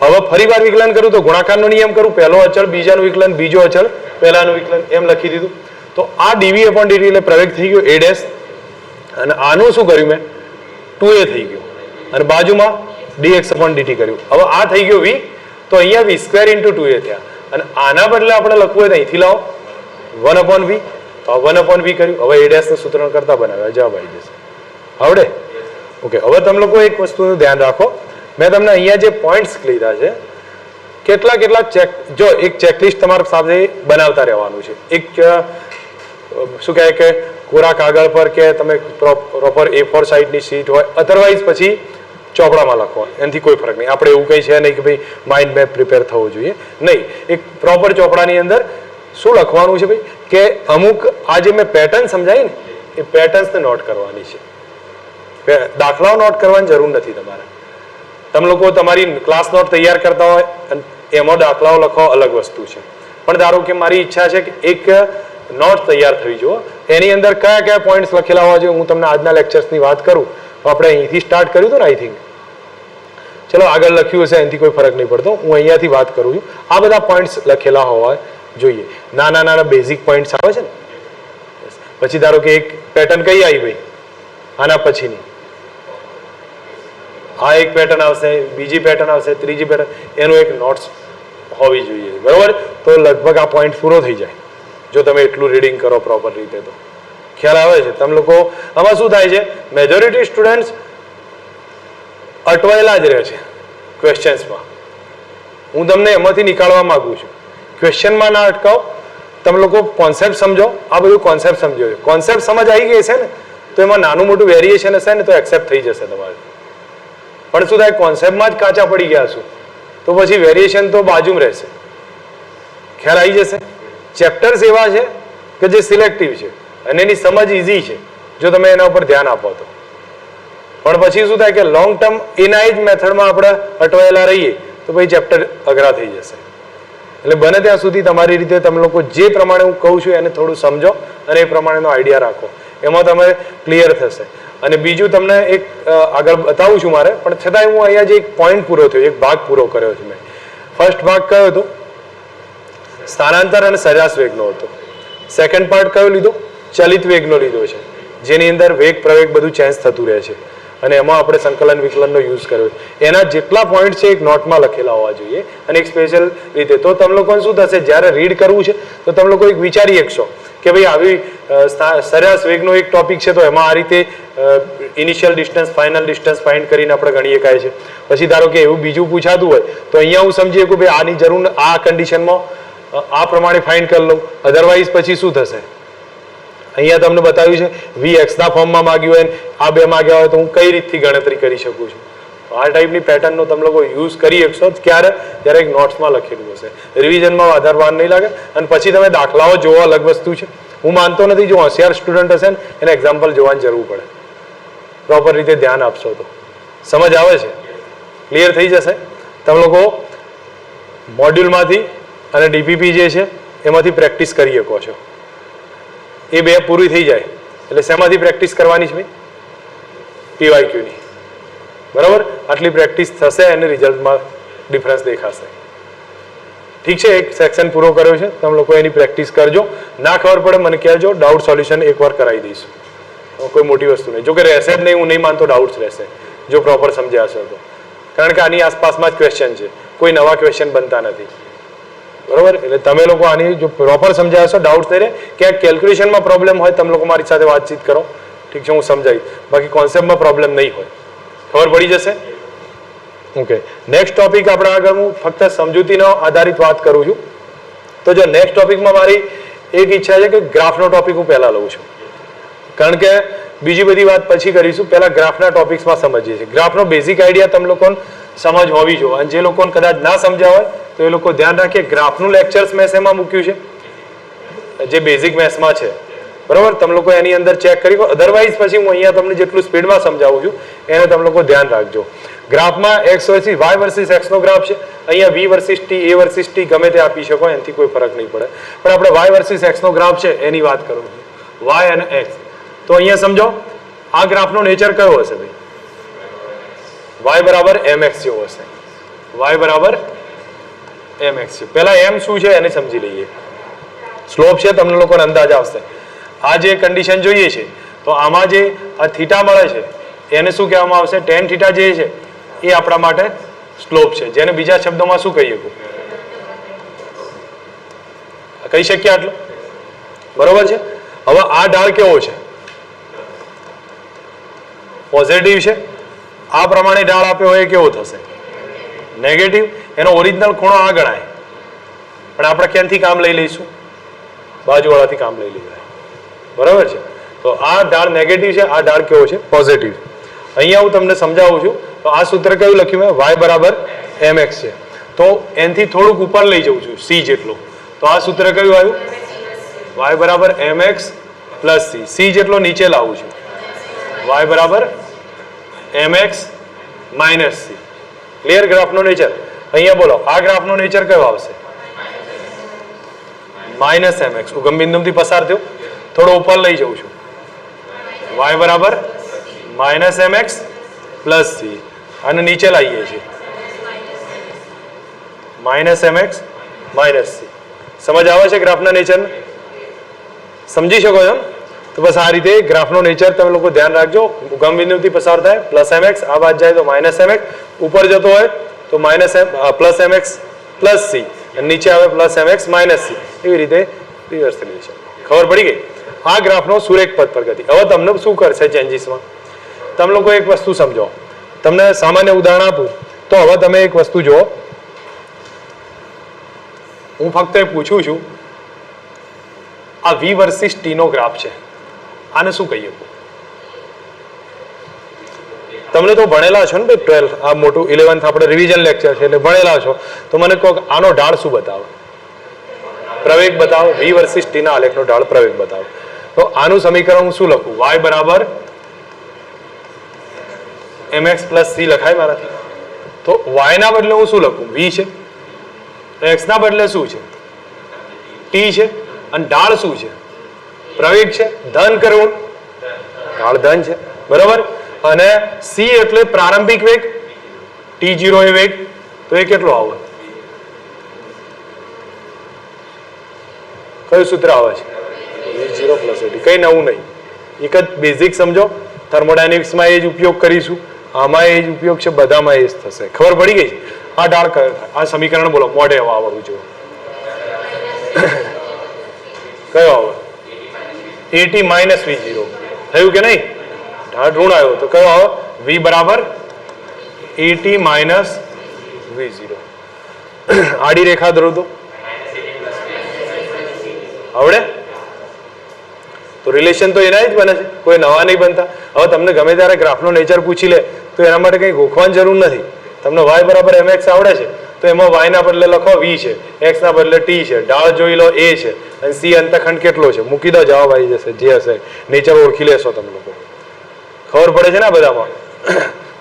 ગયું હવે ફરી વાર વિકલન કરું તો ગુણાકારનો નિયમ કરું પહેલો અચળ બીજાનું વિકલન બીજો અચળ પહેલાનું વિકલન એમ લખી દીધું તો આ dv upon dt એટલે પ્રવેગ થઈ ગયો a ડેશ અને આનું શું કર્યું મેં 2a થઈ ગયું અને બાજુમાં dx upon dt કર્યું હવે આ થઈ ગયો v તો અહીંયા v સ્ક્વેર ઇન્ટુ 2a થયા અને આના બદલે આપણે લખવું હોય તો અહીંથી લાવો 1 upon v તો 1 upon v કર્યું હવે a ડેશ નું સૂત્રણ કરતા બનાવ્યા જવાબ આવી જશે આવડે ઓકે હવે તમે લોકો એક વસ્તુનું ધ્યાન રાખો મેં તમને અહીંયા જે પોઈન્ટ્સ લીધા છે કેટલા ચેક જો એક ચેકલિસ્ટ તમારા સાથે બનાવતા રહેવાનું છે એક શું કહે કે કોરા કાગળ પર કે તમે પ્રોપર A4 સાઇઝની શીટ હોય અધરવાઇઝ પછી ચોપડામાં લખો એનાથી કોઈ ફરક નહીં આપણે એવું કંઈ છે નહીં કે ભાઈ માઇન્ડ મેપ પ્રિપેર થવો જોઈએ નહીં એક પ્રોપર ચોપડાની અંદર શું લખવાનું છે ભાઈ કે અમુક આ જે મેં પેટર્ન સમજાવી ને એ પેટર્ન્સને નોટ કરવાની છે દાખલાઓ નોટ કરવાની જરૂર નથી તમારે તમે લોકો તમારી ક્લાસ નોટ તૈયાર કરતા હોય અને એમાં દાખલાઓ લખો અલગ વસ્તુ છે પણ ધારો કે મારી ઈચ્છા છે કે એક નોટ તૈયાર થઈ જુઓ એની અંદર કયા કયા પોઈન્ટ્સ લખેલા હોવા જોઈએ હું તમને આજના લેક્ચર્સની વાત કરું તો આપણે અહીંથી સ્ટાર્ટ કર્યું હતું ને આઈ થિંક ચલો આગળ લખ્યું હશે એનાથી કોઈ ફરક નહીં પડતો હું અહીંયાથી વાત કરું છું આ બધા પોઈન્ટ્સ લખેલા હોવા જોઈએ નાના બેઝિક પોઈન્ટ્સ આવે છે ને પછી ધારો કે એક પેટર્ન કઈ આવી ભાઈ આના પછીની આ એક પેટર્ન આવશે બીજી પેટર્ન આવશે ત્રીજી પેટર્ન એનું એક નોટ્સ હોવી જોઈએ બરોબર તો લગભગ આ પોઈન્ટ પૂરો થઈ જાય જો તમે એટલું રીડિંગ કરો પ્રોપર રીતે તો ખ્યાલ આવે છે તમે લોકો આમાં શું થાય છે મેજોરિટી સ્ટુડન્ટ્સ અટવાયેલા જ રહે છે ક્વેશ્ચન્સમાં હું તમને એમાંથી નીકાળવા માંગુ છું ક્વેશ્ચનમાં ના અટકાવો તમે લોકો કોન્સેપ્ટ સમજો આ બધું કોન્સેપ્ટ સમજો કોન્સેપ્ટ સમજ આવી ગઈ છે ને તો એમાં નાનું મોટું વેરિએશન હશે ને તો એક્સેપ્ટ થઈ જશે તમારે પણ શું થાય કોન્સેપ્ટમાં જ કાચા પડી ગયા છું તો પછી વેરિએશન તો બાજુમાં રહેશે ખ્યાલ આવી જશે ચેપ્ટર્સ એવા છે કે જે સિલેક્ટિવ છે અને એની સમજ ઇઝી છે જો તમે એના ઉપર ધ્યાન આપો તો પણ પછી શું થાય કે લોંગ ટર્મ એના જ મેથડમાં આપણે અટવાયેલા રહીએ તો પછી ચેપ્ટર અઘરા થઈ જશે એટલે બને ત્યાં સુધી તમારી રીતે તમે લોકો જે પ્રમાણે હું કહું છું એને થોડું સમજો અને એ પ્રમાણેનો આઈડિયા રાખો એમાં તમે ક્લિયર થશે અને બીજું તમને એક આગળ બતાવું છું મારે પણ છતાંય હું અહીંયા જે એક પોઈન્ટ પૂરો થયો એક ભાગ પૂરો કર્યો છે મેં ફર્સ્ટ ભાગ કયો હતો સ્થાનાંતર અને સરેરાશ વેગનો હતો સેકન્ડ પાર્ટ કયો લીધો ચલિત વેગનો લીધો છે જેની અંદર વેગ પ્રવેગ બધું ચેન્જ થતું રહે છે અને એમાં આપણે સંકલન વિકલનનો યુઝ કર્યો છે. એના જેટલા પોઈન્ટ છે એક નોટમાં લખેલા હોવા જોઈએ અને એક સ્પેશિયલ રીતે. તો તમે લોકોને શું થશે, જ્યારે રીડ કરવું છે તો તમે લોકો એક વિચારી શકશો કે ભાઈ આવી સરેરાશ વેગનો એક ટોપિક છે તો એમાં આ રીતે initial distance final distance find કરીને આપણે ગણી શકાય છે. પછી ધારો કે એવું બીજું પૂછાતું હોય તો અહીંયા હું સમજી શકું ભાઈ આની જરૂર આ કન્ડિશનમાં આ પ્રમાણે ફાઇન્ડ કરી લઉં. અધરવાઇઝ પછી શું થશે, અહીંયા તમને બતાવ્યું છે Vx ના ફોર્મમાં માંગ્યું હોય આ બે માંગ્યા હોય તો હું કઈ રીતથી ગણતરી કરી શકું છું. આ ટાઈપની પેટર્નનો તમે લોકો યુઝ કરી શકશો ક્યારે, જ્યારે એક નોટ્સમાં લખેલું હશે. રિવિઝનમાં વધારે વાર નહીં લાગે અને પછી તમે દાખલાઓ જોવા અલગ વસ્તુ છે. હું માનતો નથી જો હોશિયાર સ્ટુડન્ટ હશે ને એને એક્ઝામ્પલ જોવાની જરૂર પડે, પ્રોપર રીતે ધ્યાન આપશો તો. સમજ આવે છે? ક્લિયર થઈ જશે. તમે લોકો મોડ્યુલમાંથી અને ડીપીપી જે છે એમાંથી પ્રેક્ટિસ કરી શકો છો. એ બે પૂરી થઈ જાય એટલે શેમાંથી પ્રેક્ટિસ કરવાની છે ભાઈ? પીવાયક્યુની. બરાબર, આટલી પ્રેક્ટિસ થશે અને રિઝલ્ટમાં ડિફરન્સ દેખાશે. ઠીક છે, એક સેક્શન પૂરો કર્યો છે, તમે લોકો એની પ્રેક્ટિસ કરજો. ના ખબર પડે મને કહેજો, ડાઉટ સોલ્યુશન એકવાર કરાવી દઈશું. કોઈ મોટી વસ્તુ નહીં, જો કે રહેશે જ નહીં, હું નહીં માનતો ડાઉટ્સ રહેશે જો પ્રોપર સમજ્યા હશો તો. કારણ કે આની આસપાસમાં જ ક્વેશ્ચન છે, કોઈ નવા ક્વેશ્ચન બનતા નથી. બરોબર, એટલે તમે લોકો આની જો પ્રોપર સમજ્યા હશો ડાઉટ્સ નહીં રહે. ક્યાંક કેલ્ક્યુલેશનમાં પ્રોબ્લેમ હોય તમે લોકો મારી સાથે વાતચીત કરો, ઠીક છે, હું સમજાવીશ. બાકી કોન્સેપ્ટમાં પ્રોબ્લેમ નહીં હોય, ખબર પડી જશે. ઓકે, નેક્સ્ટ ટોપિક આપણે આગળ હું ફક્ત સમજૂતીનો આધારિત વાત કરું છું. તો જો નેક્સ્ટ ટોપિકમાં મારી એક ઈચ્છા છે કે ગ્રાફનો ટોપિક હું પહેલા લઉં છું, કારણ કે બીજી બધી વાત પછી કરીશું. પહેલા ગ્રાફના ટોપિક્સમાં સમજીએ છીએ. ગ્રાફનો બેઝિક આઈડિયા તમે લોકોને સમજ હોવી જોઈએ અને જે લોકોને કદાચ ના સમજ્યા હોય તો એ લોકો ધ્યાન રાખીએ. ગ્રાફનું લેક્ચર્સ મેં શેમાં મૂક્યું છે, જે બેઝિક મેથ્સમાં છે. બરાબર, તમે લોકો એની અંદર ચેક કરી. અધરવાઇઝ પછી હું અહીંયા તમને જેટલું સ્પીડમાં સમજાવું છું એને તમે લોકો ધ્યાન રાખજો. ગ્રાફમાં X versus Y versus X નો ગ્રાફ છે. અહીંયા V versus T, A versus T ગમે તે આપી શકો, એનાથી કોઈ ફરક નહીં પડે. પણ આપણે વાય વર્સિસ એક્સ નો ગ્રાફ છે એની વાત કરું છું, વાય અને એક્સ. તો અહીંયા સમજો આ ગ્રાફનો નેચર કયો હશે ભાઈ? વાય બરાબર mx જેવો હશે. વાય બરાબર mx. પહેલા એમ શું છે એને સમજી લઈએ. સ્લોપ છે, તમને લોકોને અંદાજ આવશે. આ જે કન્ડિશન જોઈએ છે તો આમાં જે આ થીટા મળે છે એને શું કહેવામાં આવશે? ટેન થીટા જે છે એ આપણા માટે સ્લોપ છે, જેને બીજા શબ્દોમાં શું કહીએ? કહી શકીએ આટલું? બરોબર છે. હવે આ ઢાળ કેવો છે? પોઝિટિવ છે. આ પ્રમાણે ઢાળ આપ્યો હોય કેવો થશે? નેગેટિવ. એનો ઓરિજિનલ ખૂણો આ ગણાય, પણ આપણે ક્યાંથી કામ લઈ લઈશું? બાજુવાળાથી કામ લઈ લઈએ. બરાબર છે. તો આ ઢાળ નેગેટિવ છે, આ ઢાળ કેવો છે? પોઝિટિવ. અહીંયા હું તમને સમજાવું છું. તો આ સૂત્ર કયું લખ્યું મેં? વાય બરાબર mx છે. તો એનથી થોડુંક ઉપર લઈ જઉં છું, c જેટલું. તો આ સૂત્ર કયું આવ્યું? વાય બરાબર mx પ્લસ c. c જેટલો નીચે લાવું છું, વાય બરાબર mx માઇનસ c. ક્લિયર? ગ્રાફનો નેચર અહીંયા બોલો. આ ગ્રાફનો નેચર કયો આવશે? Minus mx. ઉગમ બિંદુથી પસાર થયો, થોડો ઉપર લઈ જઉં છું, વાય બરાબર માઇનસ mx પ્લસ c. અને નીચે લાવીએ છીએ માઇનસ mx માઇનસ c. સમજ આવે છે ગ્રાફના નેચરને? સમજી શકો છો? તો બસ આ રીતે ગ્રાફનો નેચર તમે લોકો ધ્યાન રાખજો. ઉગમ બિંદુથી પસાર થાય પ્લસ mx, આ બાદ જાય તો માઇનસ mx, ઉપર જતો હોય તો minus plus mx plus c, અને નીચે આવે પ્લસ mx માઇનસ c. એવી રીતે રિવર્સ થઈ જશે. ખબર પડી ગઈ? આ ગ્રાફનો સુરેખ પદ પ્રગતિ. હવે તમને શું કરશે ચેન્જીસમાં? તમે લોકો એક વસ્તુ સમજો. તમને સામાન્ય ઉદાહરણ આપું તો હવે તમે એક વસ્તુ જુઓ. હું ફક્ત એ પૂછું છું, આ v વર્સિસ t નો ગ્રાફ છે, આને શું કહીએ? તમને તો ભણેલા છો ને ભાઈ, 12 આ મોટું 11th આપણે રિવિઝન લેક્ચર છે એટલે ભણેલા છો. તો મને કહો આનો ઢાળ શું બતાવો? પ્રવેગ બતાવો. v વર્સિસ t ના આલેખનો ઢાળ પ્રવેગ બતાવો. તો આનું સમીકરણ હું શું લખું? y બરાબર mx પ્લસ c લખાય મારાથી? તો y ના બદલે હું શું લખું? v છે. x ના બદલે શું છે? t છે. અને ઢાળ શું છે? પ્રવેગ છે. ધન કરવું, ઢાળ ધન છે. બરાબર. અને c એટલે પ્રારંભિક વેગ, t0 એ વેગ, તો એ કેટલો આવે? કયું સૂત્ર આવે છે? v0 plus at. કઈ નવું નહીં. એક જ બેઝિક સમજો, થર્મોડાયનેમિક્સમાં એ જ ઉપયોગ કરીશું, આમાં એ જ ઉપયોગ છે, બધામાં એ જ થશે. ખબર પડી ગઈ? આ ઢાળ કયો થાય? આ સમીકરણ બોલો, મોઢે આવડવું જોઈએ. કયો આવે? AT માઇનસ V0 થયું કે નહીં? ઢાળ ઋણ આવ્યો તો કયો આવે? V બરાબર AT માઇનસ V0. આડી રેખા દોરો તો આવડે? તો રિલેશન તો એના જ બને છે, કોઈ નવા નહીં બનતા. હવે તમને ગમે ત્યારે ગ્રાફનો નેચર પૂછી લે તો એના માટે કંઈ ગોખવાની જરૂર નથી. તમને y બરાબર mx આવડે છે તો એમાં y ના બદલે લખો v છે, x ના બદલે t છે, ઢાળ જોઈ લો a છે અને c અંતખંડ કેટલો છે, મૂકી દો, જવાબ આવી જશે. જે હશે નેચર ઓળખી લેશો તમે લોકો. ખબર પડે છે ને બધામાં?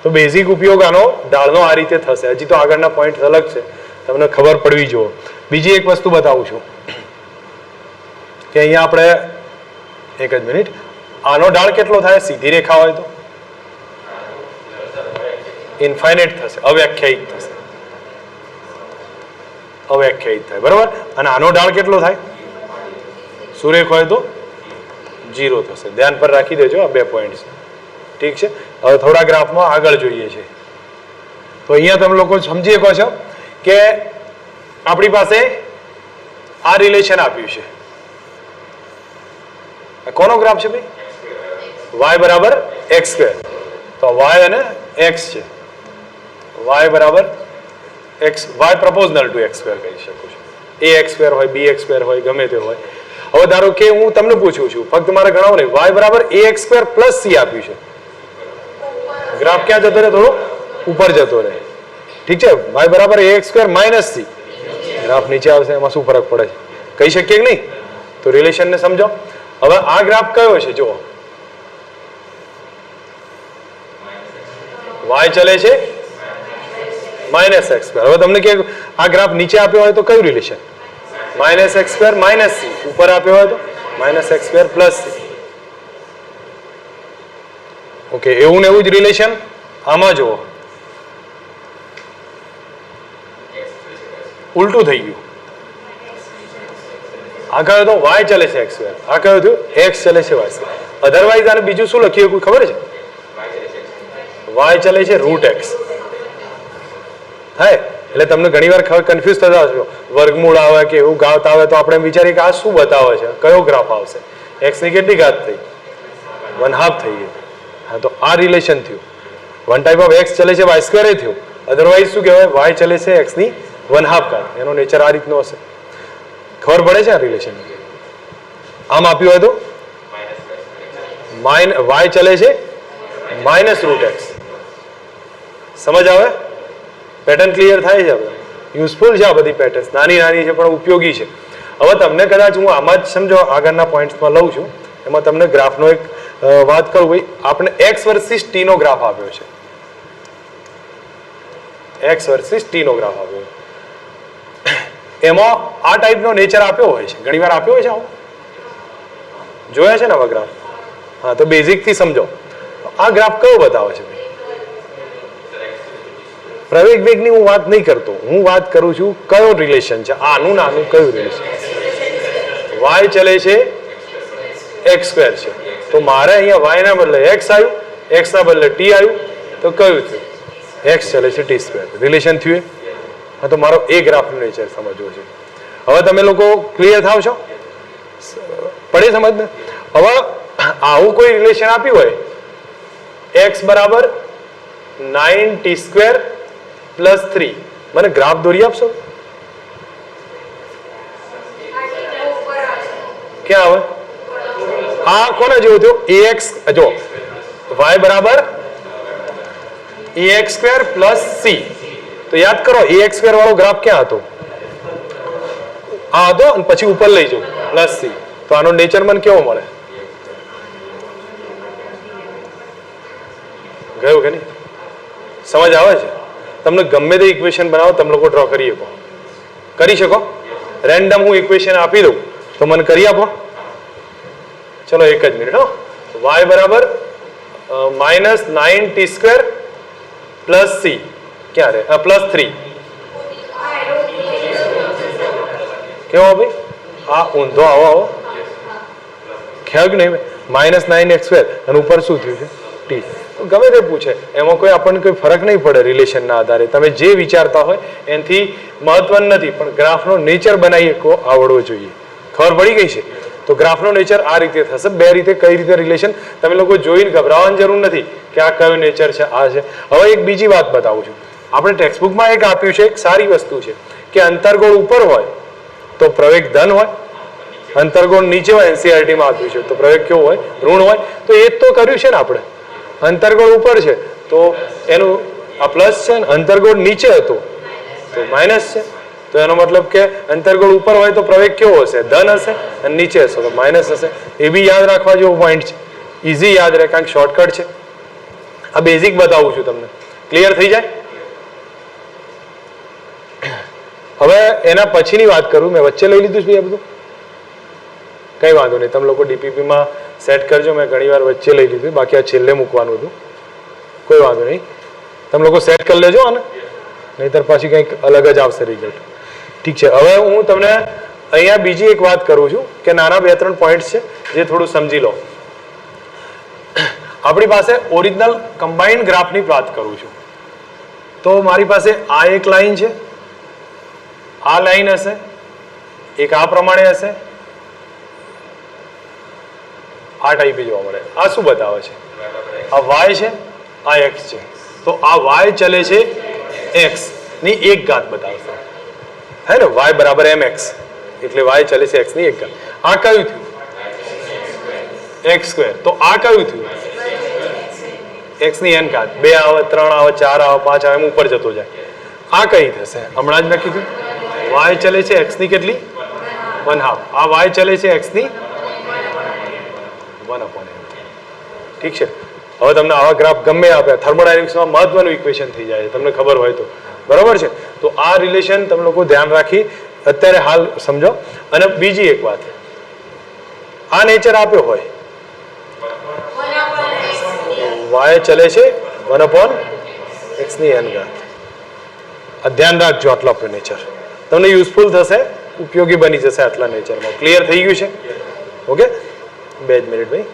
તો બેઝિક ઉપયોગ આનો ઢાળનો આ રીતે થશે. હજી તો આગળના પોઈન્ટ અલગ છે, તમને ખબર પડવી જોઈએ. બીજી એક વસ્તુ બતાવું છું કે અહીંયા આપણે એક જ મિનિટ, આનો ઢાળ કેટલો થાય સીધી રેખા હોય તો? ઇન્ફાઇનાઇટ થશે, અવ્યાખ્યાયિત થશે, અવ્યાખ્યાયિત થાય, બરાબર. અને આનો ઢાળ કેટલો થાય સુરેખ હોય તો 0 થશે. ધ્યાન પર રાખી દેજો આ 2 પોઈન્ટ. ઠીક છે. હવે થોડા ગ્રાફમાં આગળ જોઈએ છે. તો અહીંયા તમે લોકો સમજી શકો છો કે આપણી પાસે આ રિલેશન આપ્યું છે. કોનો ગ્રાફ છે ભાઈ? y બરાબર x સ્ક્વેર. તો y અને x છે, y બરાબર x, y પ્રપોઝનલ two x square કહી શકો છો. ax સ્ક્વેર હોય, bx સ્ક્વેર હોય, ગમે તે હોય. હવે ધારો કે હું તમને પૂછું છું, ફક્ત મારે ગણાવો નહીં, y બરાબર ax સ્ક્વેર પ્લસ c આપ્યું છે. ગ્રાફ ક્યાં જતો રહે? થોડો ઉપર જતો રહે. ઠીક છે. y બરાબર ax square minus c, graph નીચે આવશે. એમાં શું ફરક પડે છે? કહી શકીએ કે નહીં? તો રિલેશનને સમજો. હવે આ ગ્રાફ કયો છે? જુઓ, y ચલે છે માઇનસ એક્સ સ્ક્વેર. હવે તમને કે આ ગ્રાફ નીચે આપ્યો હોય તો કયું relation? Minus x square minus C. ઉપર આપ્યો હોય તો minus x square plus C. Okay, એવું ને એવું જ રિલેશન આમાં જુઓ, ઉલટું થઈ ગયું. આ કયો તો y ચલે છે એક્સ સ્ક્વેર, આ કયો થયું x ચલે છે y સ્ક્વેર. અધરવાઇઝ આને બીજું શું લખીએ કોઈ ખબર છે? y ચલે છે રૂટ x થાય. એટલે તમને ઘણી વાર કન્ફ્યુઝ થતા હશો, વર્ગમૂળ આવે કે એવું ગાવતા આવે તો આપણે વિચારીએ કે આ શું બતાવે છે, કયો ગ્રાફ આવશે? x ની કેટલી ઘાત થઈ? 1/2 થઈ ગઈ. હા, તો આ રિલેશન થયું. વન ટાઈપ ઓફ x ચલે છે y સ્ક્વેર થયું. અધરવાઇઝ શું કહેવાય? y ચલે છે x ની 1/2 ઘાત. એનો નેચર આ રીતનો હશે. ખબર પડે છે આ રિલેશન? આમ આપ્યું હોય તો y ચલે છે માઇનસ રૂટ x. સમજ આવે? પેટર્ન ક્લિયર થાય છે? યુઝફુલ છે આ બધી પેટર્ન્સ, નાની નાની છે પણ ઉપયોગી છે. હવે તમને કદાચ હું આમાં જ સમજો આગળના પોઈન્ટ્સમાં લઉં છું, એમાં તમને ગ્રાફનો એક વાત કરું. ભાઈ આપણે x વર્સિસ t નો ગ્રાફ આપ્યો છે, x વર્સિસ t નો ગ્રાફ આપ્યો. એમાં આ ટાઈપનો નેચર આપ્યો હોય છે, ઘણી વાર આપ્યો હોય છે. આવું જોયા છે ને આવા ગ્રાફ? હા, તો બેઝિક થી સમજો. આ ગ્રાફ કયો બતાવે છે? પ્રવેગ વેગની હું વાત નહીં કરતો, હું વાત કરું છું કયો રિલેશન છે આનું નાનું કયું રિલેશન? y ચલે છે x સ્ક્વેર છે, તો મારે અહીંયા y ના બદલે x આવ્યું, x ના બદલે t આવ્યું, તો કયું થયું? x ચલે છે t સ્ક્વેર. રિલેશન થયું. હા, તો મારો એ ગ્રાફનું નેચર સમજવો છે. હવે તમે લોકો ક્લિયર થાવ છો? પડે સમજ ને? હવે આવું કોઈ રિલેશન આપ્યું હોય, x બરાબર 9t સ્ક્વેર પ્લસ 3, મને ગ્રાફ દોરી આપશો? ક્યાં આવે? આ કોને જેવું થયું? ax. જો y બરાબર ax સ્ક્વેર પ્લસ c, તો યાદ કરો ax સ્ક્વેર વાળો ગ્રાફ ક્યાં હતો? આ હતો, અને પછી ઉપર લઈ જાઓ પ્લસ c. તો આનો નેચર મને કેવો મળે? ગયું કે નહીં? સમજ આવે છે? તમને ગમે તે ઇક્વેશન બનાવો તમે લોકો ડ્રો કરી શકો? કરી શકો? રેન્ડમ હું ઇક્વેશન આપી દઉં તો મને કરી આપો? ચલો એક જ મિનિટ. y બરાબર minus 9t square plus c, ક્યાં રે? પ્લસ 3. કેવો ભાઈ? આ ઊંધો આવો આવો ખ્યાલ કે નહીં? -9x² અને ઉપર શું થયું છે t. ગમે તે પૂછે એમાં કોઈ આપણને કોઈ ફરક નહીં પડે રિલેશનના આધારે, તમે જે વિચારતા હોય એનાથી મહત્વનું નથી, પણ ગ્રાફનો નેચર બનાવી આવડવો જોઈએ. ખબર પડી ગઈ છે? તો ગ્રાફનો નેચર આ રીતે થશે, બે રીતે કઈ રીતે રિલેશન, તમે લોકો જોઈને ગભરાવાની જરૂર નથી કે આ કયો નેચર છે, આ છે. હવે એક બીજી વાત બતાવું છું. આપણે ટેક્સ્ટબુકમાં એક આપ્યું છે, એક સારી વસ્તુ છે કે અંતર્ગોળ ઉપર હોય તો પ્રવેગ ધન હોય, અંતર્ગોળ નીચે હોય NCERT માં આપ્યું છે તો પ્રવેગ કેવો હોય? ઋણ હોય. તો એ જ તો કર્યું છે ને આપણે. અંતર્ગોળ ઉપર છે તો એનું આ પ્લસ છે, ને અંતર્ગોળ નીચે હતો તો માઇનસ છે. તો એનો મતલબ કે અંતર્ગોળ ઉપર હોય તો પ્રવેગ કેવો હશે? ધન હશે, અને નીચે હશે તો માઇનસ હશે. એ બી યાદ રાખવા જેવો પોઈન્ટ છે, ઇઝી યાદ રહે, કારણ કે શોર્ટકટ છે. આ બેઝિક બતાવું છું તમને, ક્લિયર થઈ જાય. હવે એના પછીની વાત કરું, મેં વચ્ચે લઈ લીધું છે આ બધું, કઈ વાંધો નહીં, તમે લોકો ડીપીપીમાં સેટ કરજો. મેં ઘણી વાર વચ્ચે લઈ લીધું, બાકી આ છેલ્લે મૂકવાનું હતું, કોઈ વાંધો નહીં. તમે લોકો સેટ કરી લેજો આને, નહીતર પાછી કંઈક અલગ જ આવશે રિઝલ્ટ. ઠીક છે. હવે હું તમને અહીંયા બીજી એક વાત કરું છું કે નાના 2-3 પોઈન્ટ્સ છે જે થોડું સમજી લો. આપણી પાસે ઓરિજિનલ કમ્બાઇન્ડ ગ્રાફની વાત કરું છું. તો મારી પાસે આ એક લાઈન છે, આ લાઈન હશે, એક આ પ્રમાણે હશે, આ ટાઈપે જોવા મળે. આ શું બતાવે છે? આ y છે, આ x છે. તો આ y ચલે છે x ની એક ઘાત બતાવશે, હે ને? y બરાબર mx, એટલે y ચલે છે x ની એક ઘાત. આ કયું થયું? x². તો આ કયું થયું? x ની n ઘાત. 2 આવે, 3 આવે, 4 આવે, 5 આવે, એમ ઉપર જતો જાય. આ કઈ થશે? હમણાં જ મેં કીધું y ચલે છે x ની કેટલી? 1/2. આ y ચલે છે x ની 1/n. ઠીક છે. હવે તમને આવા ગ્રાફ ગમે આપ્યા, થર્મોડાયનેમિક્સમાં મહત્વનું ઇક્વેશન થઈ જાય છે, તમને ખબર હોય તો, બરોબર છે. તો આ રિલેશન તમે લોકો ધ્યાન રાખી અત્યારે હાલ સમજો. અને બીજી એક વાત, આ નેચર આપ્યો હોય, y ચલે છે 1/x ની n ઘાત. આ ધ્યાન રાખજો, આટલો આપ્યો નેચર તમને યુઝફુલ થશે, ઉપયોગી બની જશે આટલા નેચરમાં. ક્લિયર થઈ ગયું છે? ઓકે, 2 જ મિનિટ ભાઈ.